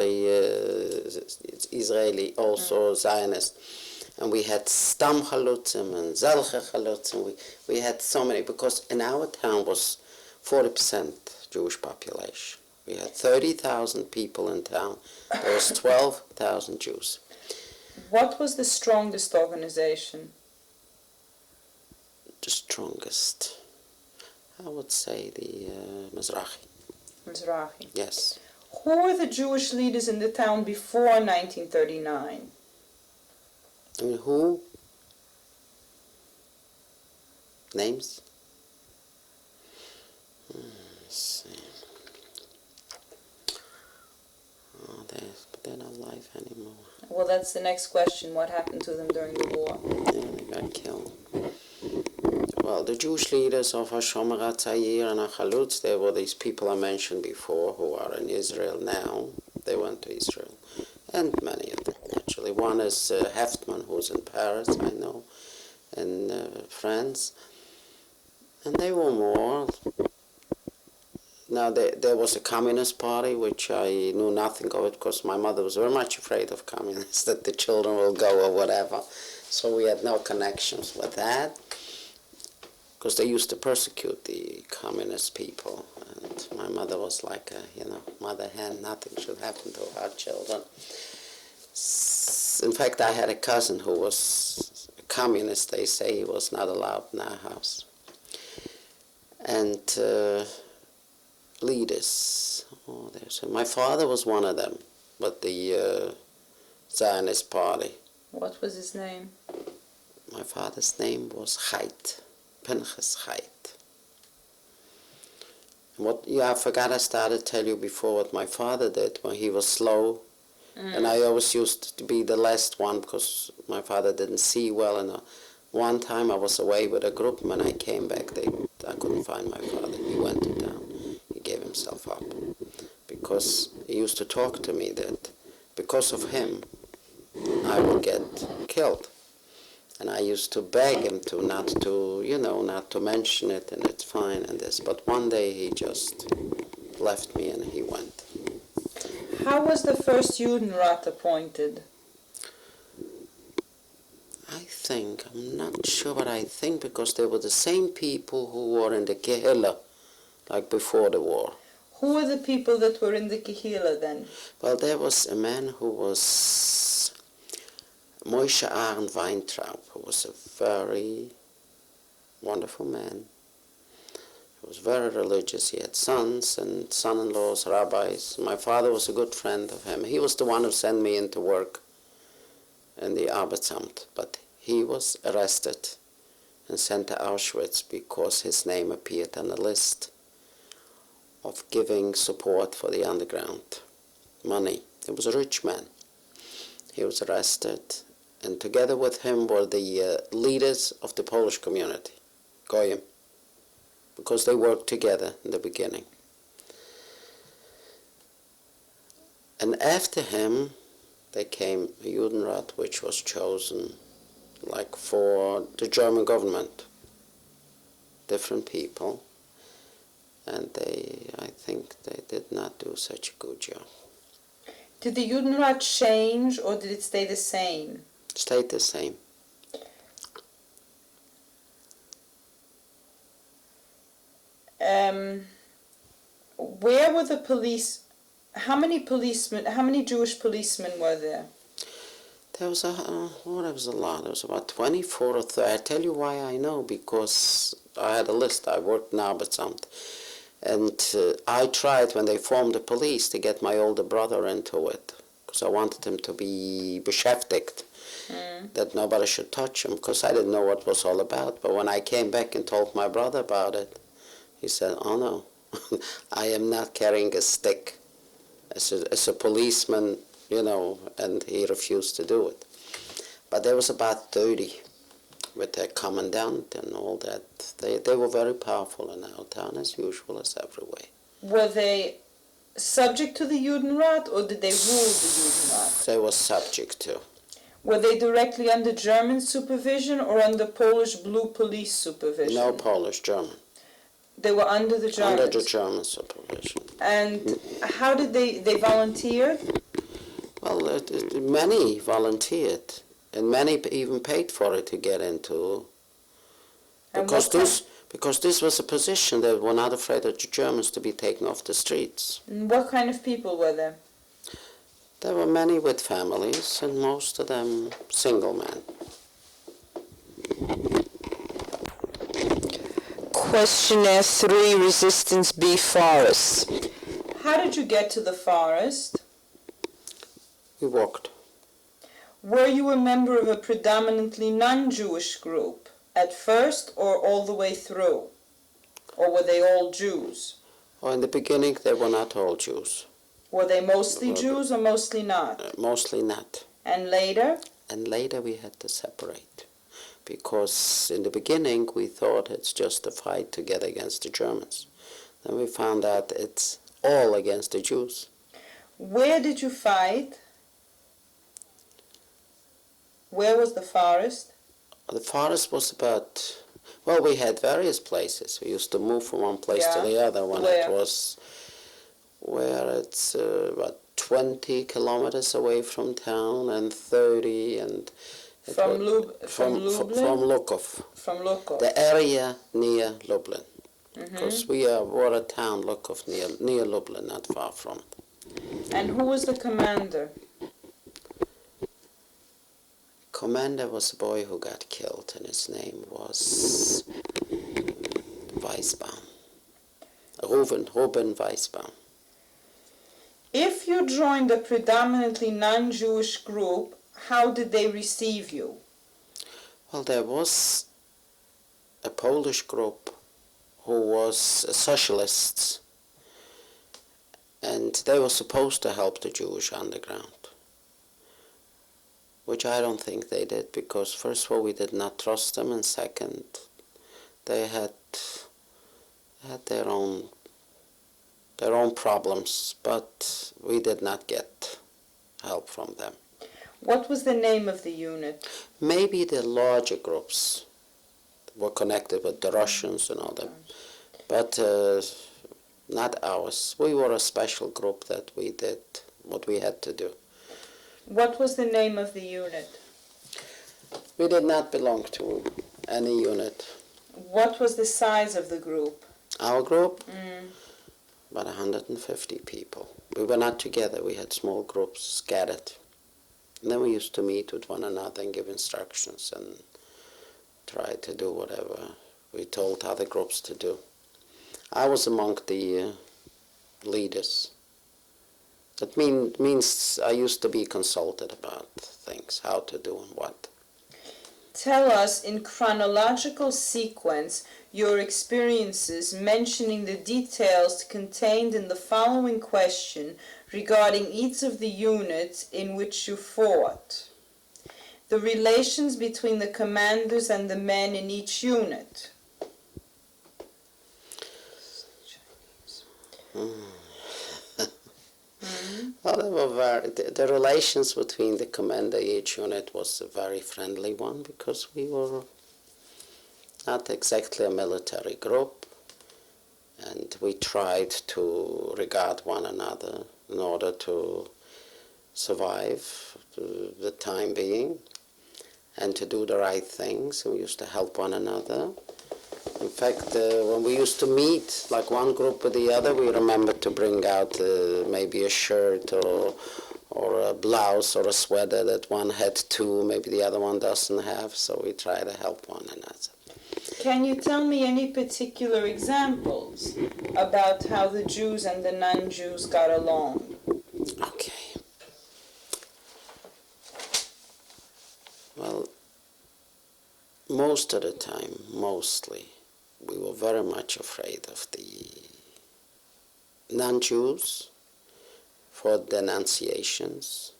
Israeli, also Zionist. And we had Stam Chalutzim and Zelche Chalutzim. We had so many, because in our town was 40% Jewish population. We had 30,000 people in town. There was 12,000 Jews. What was the strongest organization? The strongest, I would say the Mizrahi. Mizrahi. Yes. Who were the Jewish leaders in the town before 1939? I mean, who? Names? Let's see. Oh, but they're not alive anymore. Well, that's the next question. What happened to them during the war? Yeah, they got killed. Well, the Jewish leaders of HaShomer HaTzayir and HaChalutz, they were these people I mentioned before who are in Israel now. They went to Israel. And many of them, actually. One is Haftman, who's in Paris, I know, in France. And they were more. Now, there was a Communist Party, which I knew nothing of it because my mother was very much afraid of communists, that the children will go or whatever. So we had no connections with that, because they used to persecute the communist people. And my mother was like a, mother hen, nothing should happen to our children. In fact, I had a cousin who was a communist. They say he was not allowed in our house. And leaders. My father was one of them, but the Zionist party. What was his name? My father's name was Chait, Pinchas Chait. I forgot I started to tell you before what my father did when he was slow. And I always used to be the last one because my father didn't see well. And one time I was away with a group, and when I came back, I couldn't find my father. He went to town. He gave himself up because he used to talk to me that because of him, I would get killed. And I used to beg him to not to mention it, and it's fine and this. But one day he just left me and he went. How was the first Judenrat appointed? I'm not sure what I think, because they were the same people who were in the Kehillah, like before the war. Who were the people that were in the Kehillah then? Well, there was a man who was Moshe Aaron Weintraub, who was a very wonderful man. He was very religious. He had sons and son-in-laws, rabbis. My father was a good friend of him. He was the one who sent me into work in the Arbeitsamt, but he was arrested and sent to Auschwitz because his name appeared on the list of giving support for the underground, money. He was a rich man. He was arrested, and together with him were the leaders of the Polish community, Goyim, because they worked together in the beginning. And after him, there came a Judenrat, which was chosen like for the German government, different people, and I think they did not do such a good job. Did the Judenrat change, or did it stay the same? Stayed the same. Where were the police? How many Jewish policemen were there? There was a lot. There was about 24 or 30. I tell you why I know, because I had a list. I worked in Arbeitsamt. And I tried, when they formed the police, to get my older brother into it, because I wanted him to be beschäftigt, that nobody should touch him, because I didn't know what it was all about. But when I came back and told my brother about it, he said, "Oh no, I am not carrying a stick as a policeman, and he refused to do it." But there was about 30 with their commandant and all that. They were very powerful in our town, as usual, as everywhere. Were they subject to the Judenrat, or did they rule the Judenrat? They were subject to. Were they directly under German supervision or under Polish blue police supervision? No, Polish, German. They were under the Germans? Under the German supervision. And how did they volunteered? Well, many volunteered, and many even paid for it to get into. Because this was a position that were not afraid of the Germans to be taken off the streets. What kind of people were there? There were many with families, and most of them single men. Questionnaire 3, Resistance B Forest. How did you get to the forest? We walked. Were you a member of a predominantly non-Jewish group? At first or all the way through? Or were they all Jews? Well, in the beginning, they were not all Jews. Were they mostly Jews or mostly not? Mostly not. And later? And later we had to separate. Because in the beginning, we thought it's just a fight to get against the Germans. Then we found out it's all against the Jews. Where did you fight? Where was the forest? The forest was about, well, we had various places. We used to move from one place to the other. When Where? it was, where it's about 20 kilometers away from town and 30 and... From Lublin? From Lukov. From Lukov. The area near Lublin. Because we were a town, Lukov, near Lublin, not far from. And who was the commander? Commander was a boy who got killed, and his name was Weisbaum. Ruben Weisbaum. If you joined a predominantly non-Jewish group, how did they receive you? Well, there was a Polish group who was socialists, and they were supposed to help the Jewish underground, which I don't think they did, because first of all, we did not trust them, and second, they had their own problems, but we did not get help from them. What was the name of the unit? Maybe the larger groups were connected with the Russians and all that, but not ours. We were a special group that we did what we had to do. What was the name of the unit? We did not belong to any unit. What was the size of the group? Our group? About 150 people. We were not together. We had small groups scattered. And then we used to meet with one another and give instructions and try to do whatever we told other groups to do. I was among the leaders. That means I used to be consulted about things, how to do and what. Tell us in chronological sequence your experiences, mentioning the details contained in the following question regarding each of the units in which you fought. The relations between the commanders and the men in each unit. Well, they were the relations between the commander of each unit was a very friendly one, because we were not exactly a military group, and we tried to regard one another in order to survive the time being and to do the right things. And we used to help one another. In fact, when we used to meet, like one group with the other, we remembered to bring out maybe a shirt or a blouse or a sweater that one had two, maybe the other one doesn't have, so we try to help one another. Can you tell me any particular examples about how the Jews and the non-Jews got along? Okay. Well, most of the time, mostly, we were very much afraid of the non-Jews for denunciations.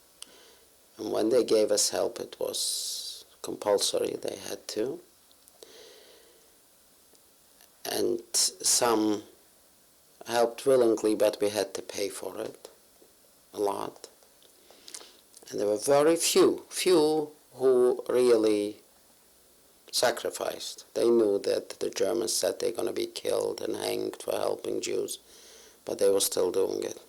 And when they gave us help, it was compulsory, they had to. And some helped willingly, but we had to pay for it a lot. And there were very few who really sacrificed. They knew that the Germans said they're going to be killed and hanged for helping Jews, but they were still doing it.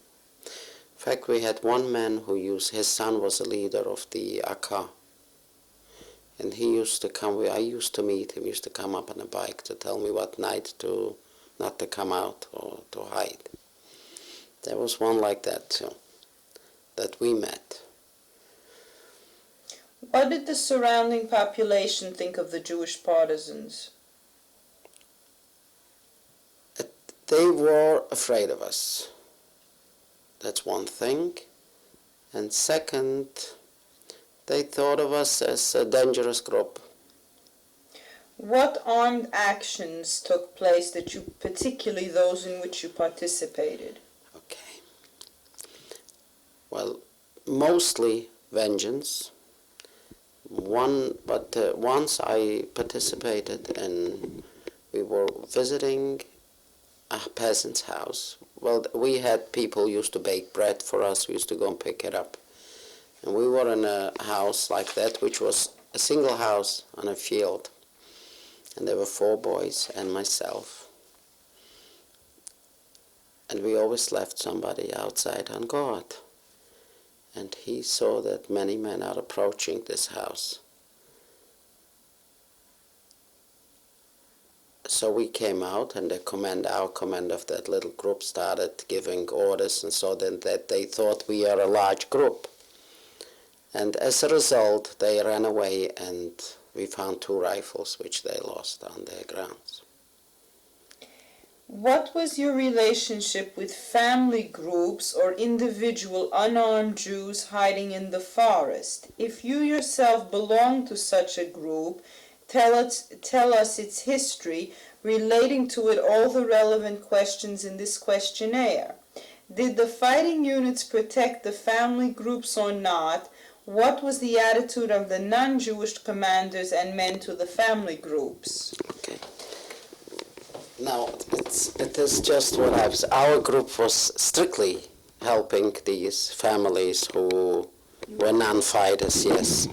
In fact, we had one man his son was a leader of the AK, and he used to come, I used to meet him, he used to come up on a bike to tell me what night not to come out or to hide. There was one like that too, that we met. What did the surrounding population think of the Jewish partisans? They were afraid of us. That's one thing. And second, they thought of us as a dangerous group. What armed actions took place that you, particularly those in which you participated? Okay. Well, mostly vengeance. Once I participated in, we were visiting a peasant's house. Well, we had people used to bake bread for us. We used to go and pick it up. And we were in a house like that, which was a single house on a field. And there were 4 boys and myself. And we always left somebody outside on guard. And he saw that many men are approaching this house. So we came out, and our command of that little group started giving orders, and so then that they thought we are a large group. And as a result, they ran away, and we found 2 rifles which they lost on their grounds. What was your relationship with family groups or individual unarmed Jews hiding in the forest? If you yourself belong to such a group, tell us its history, relating to it all the relevant questions in this questionnaire. Did the fighting units protect the family groups or not? What was the attitude of the non-Jewish commanders and men to the family groups? Okay. Now, it is just what I was. Our group was strictly helping these families who were non-fighters, yes.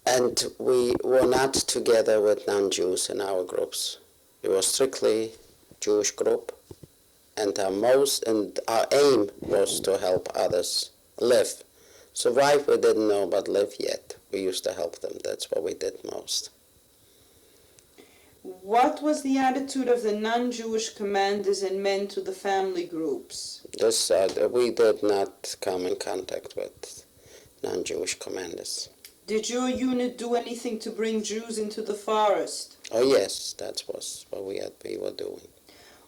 And we were not together with non-Jews in our groups. We were strictly Jewish group, and our aim was to help others live. Survive we didn't know, but live yet. We used to help them. That's what we did most. What was the attitude of the non-Jewish commanders and men to the family groups? We did not come in contact with non-Jewish commanders. Did your unit do anything to bring Jews into the forest? Oh yes, that was what we were doing.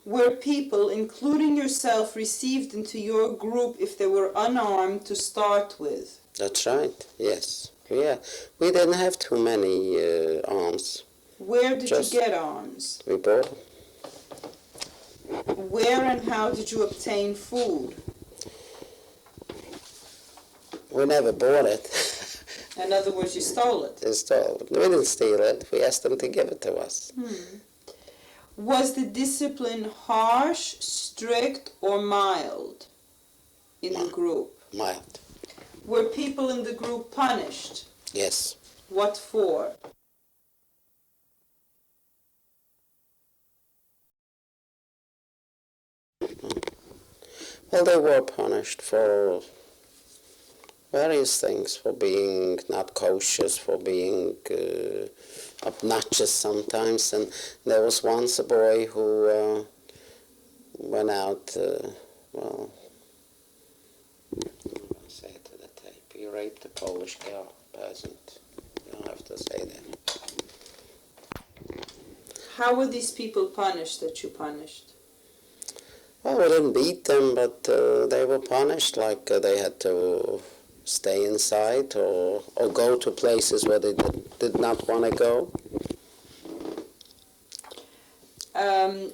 Were people, including yourself, received into your group if they were unarmed to start with? That's right, yes. Yeah. We didn't have too many arms. Where did you get arms? We bought them. Where and how did you obtain food? We never bought it. In other words, you stole it. We didn't steal it. We asked them to give it to us. Was the discipline harsh, strict, or mild in the group? Mild. Were people in the group punished? Yes. What for? Well, they were punished for various things, for being not cautious, for being obnoxious sometimes. And there was once a boy who went out, well, I'll say it to the tape. He raped a Polish girl, peasant. You don't have to say that. How were these people punished that you punished? Well, we didn't beat them, but they were punished, like they had to stay inside or go to places where they did not want to go.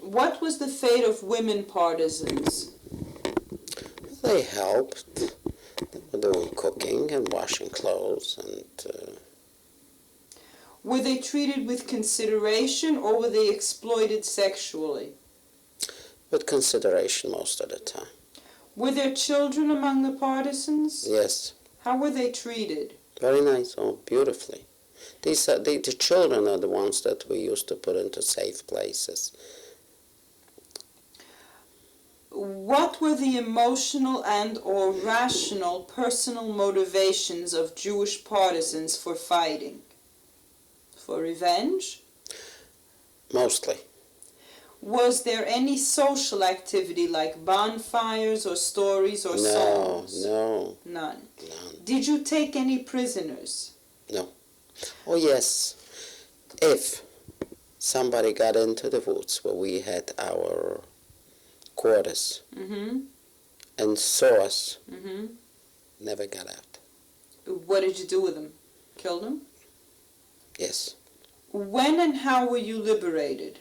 What was the fate of women partisans? They helped. They were doing cooking and washing clothes. And were they treated with consideration or were they exploited sexually? With consideration most of the time. Were there children among the partisans? Yes. How were they treated? Very nice, beautifully. The children are the ones that we used to put into safe places. What were the emotional and or rational personal motivations of Jewish partisans for fighting? For revenge? Mostly. Was there any social activity like bonfires or stories or songs? No. None. Did you take any prisoners? No. Oh yes. If somebody got into the woods where we had our quarters and saw us, never got out. What did you do with them? Kill them? Yes. When and how were you liberated?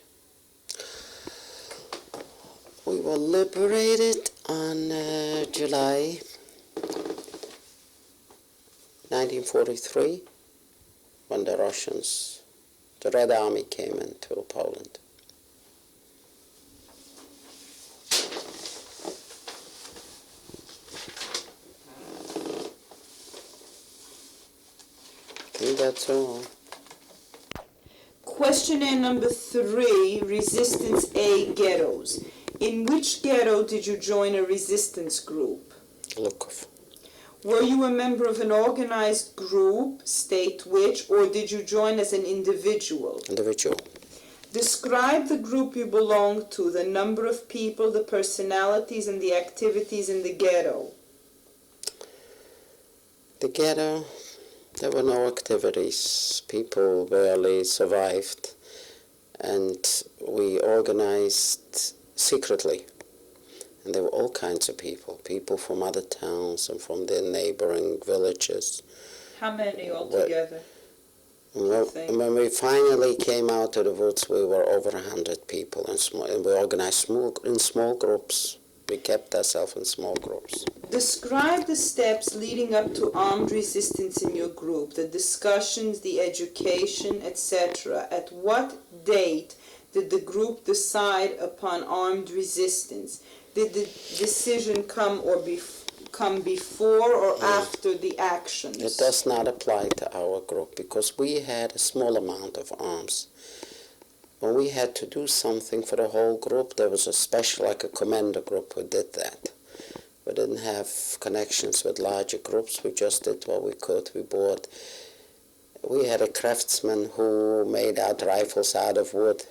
We were liberated on July 1943 when the Russians, the Red Army came into Poland. I think that's all. Questionnaire number 3, Resistance A Ghettos. In which ghetto did you join a resistance group? Lukov. Were you a member of an organized group, state which, or did you join as an individual? Individual. Describe the group you belonged to, the number of people, the personalities, and the activities in the ghetto. The ghetto, there were no activities. People barely survived. And we organized secretly. And there were all kinds of people from other towns and from the neighboring villages. How many altogether? When we finally came out of the woods, we were over 100 people, and we organized in small groups. We kept ourselves in small groups. Describe the steps leading up to armed resistance in your group, the discussions, the education, etc. At what date did the group decide upon armed resistance? Did the decision come before or after the actions? It does not apply to our group because we had a small amount of arms. When we had to do something for the whole group, there was a special, like a commando group who did that. We didn't have connections with larger groups. We just did what we could. We had a craftsman who made out rifles out of wood.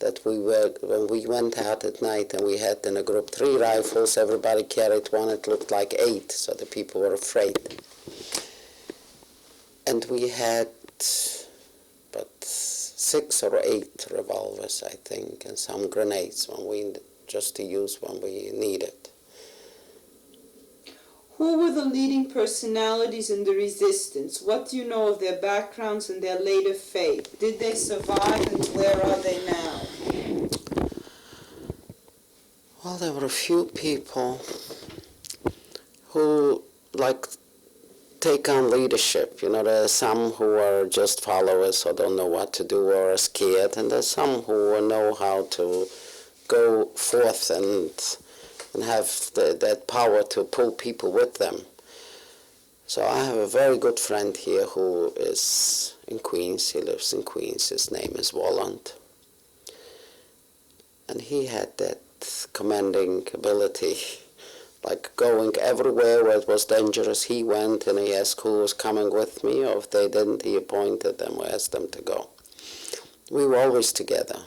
That when we went out at night and we had in a group 3 rifles, everybody carried one, it looked like 8, so the people were afraid. And we had but 6 or 8 revolvers, I think, and some grenades just to use when we needed. Who were the leading personalities in the resistance? What do you know of their backgrounds and their later fate? Did they survive and where are they now? Well, there were a few people who take on leadership. There are some who are just followers or don't know what to do or are scared, and there's some who know how to go forth and have that power to pull people with them. So I have a very good friend here who is in Queens. He lives in Queens. His name is Walland. And he had that commanding ability, like going everywhere where it was dangerous. He went and he asked who was coming with me, or if they didn't, he appointed them or asked them to go. We were always together.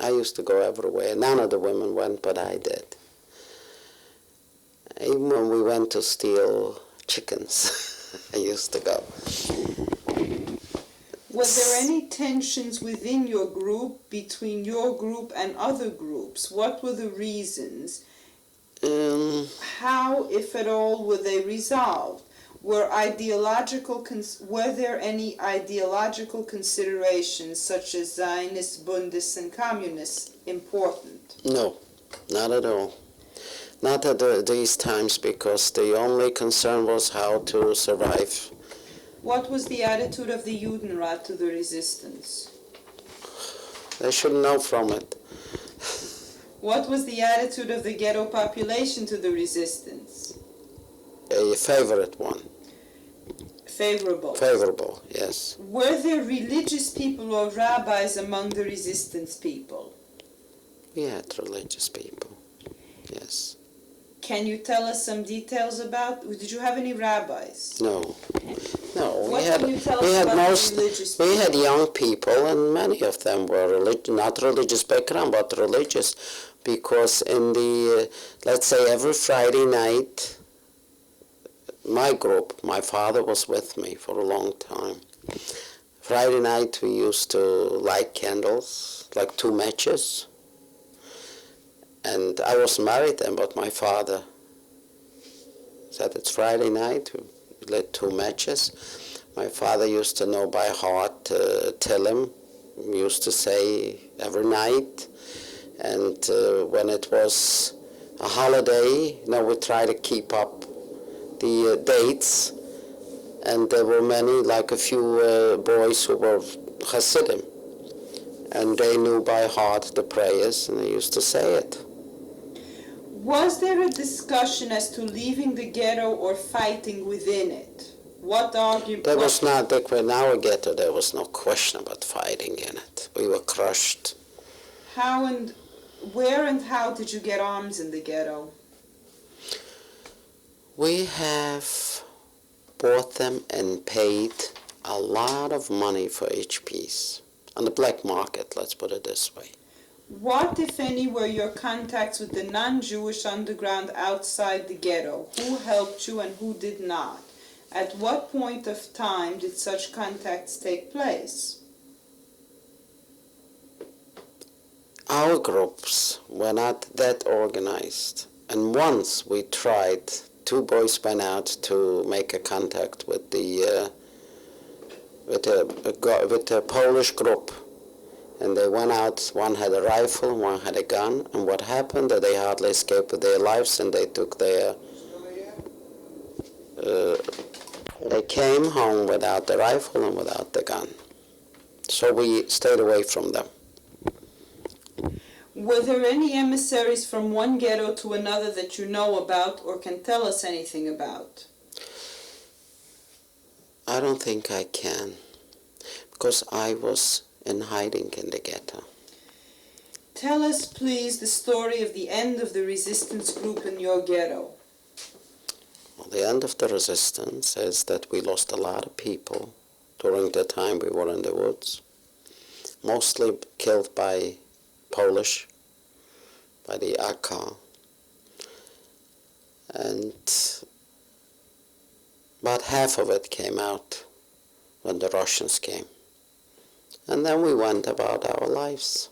I used to go everywhere. None of the women went, but I did. Even when we went to steal chickens, I used to go. Was there any tensions within your group, between your group and other groups? What were the reasons? How, if at all, were they resolved? Were there any ideological considerations, such as Zionists, Bundists, and Communists, important? No, not at all. Not at these times, because the only concern was how to survive. What was the attitude of the Judenrat to the resistance? They should know from it. What was the attitude of the ghetto population to the resistance? A favorite one. Favorable. Favorable, yes. Were there religious people or rabbis among the resistance people? We had religious people, yes. Can you tell us some details about? Did you have any rabbis? No. No, What can you tell us about the religious people? We had young people, and many of them were not religious background, but religious, because in the, let's say every Friday night, my group, my father was with me for a long time. Friday night we used to light candles, like 2 matches. And I was married then, but my father said it's Friday night, we lit 2 matches. My father used to know by heart Tillim, used to say every night. And when it was a holiday, we try to keep up the dates. And there were many, like a few boys who were Hasidim. And they knew by heart the prayers, and they used to say it. Was there a discussion as to leaving the ghetto or fighting within it? What argument? There was not, in our ghetto, there was no question about fighting in it. We were crushed. How and where and how did you get arms in the ghetto? We have bought them and paid a lot of money for each piece. On the black market, let's put it this way. What, if any, were your contacts with the non-Jewish underground outside the ghetto? Who helped you and who did not? At what point of time did such contacts take place? Our groups were not that organized. And once we tried, 2 boys went out to make a contact with a Polish group. And they went out, one had a rifle, one had a gun, and what happened, that they hardly escaped with their lives, and they took their... they came home without the rifle and without the gun. So we stayed away from them. Were there any emissaries from one ghetto to another that you know about or can tell us anything about? I don't think I can, because I was in hiding in the ghetto. Tell us, please, the story of the end of the resistance group in your ghetto. Well, the end of the resistance is that we lost a lot of people during the time we were in the woods, mostly killed by Polish, by the AK, and about half of it came out when the Russians came. And then we went about our lives.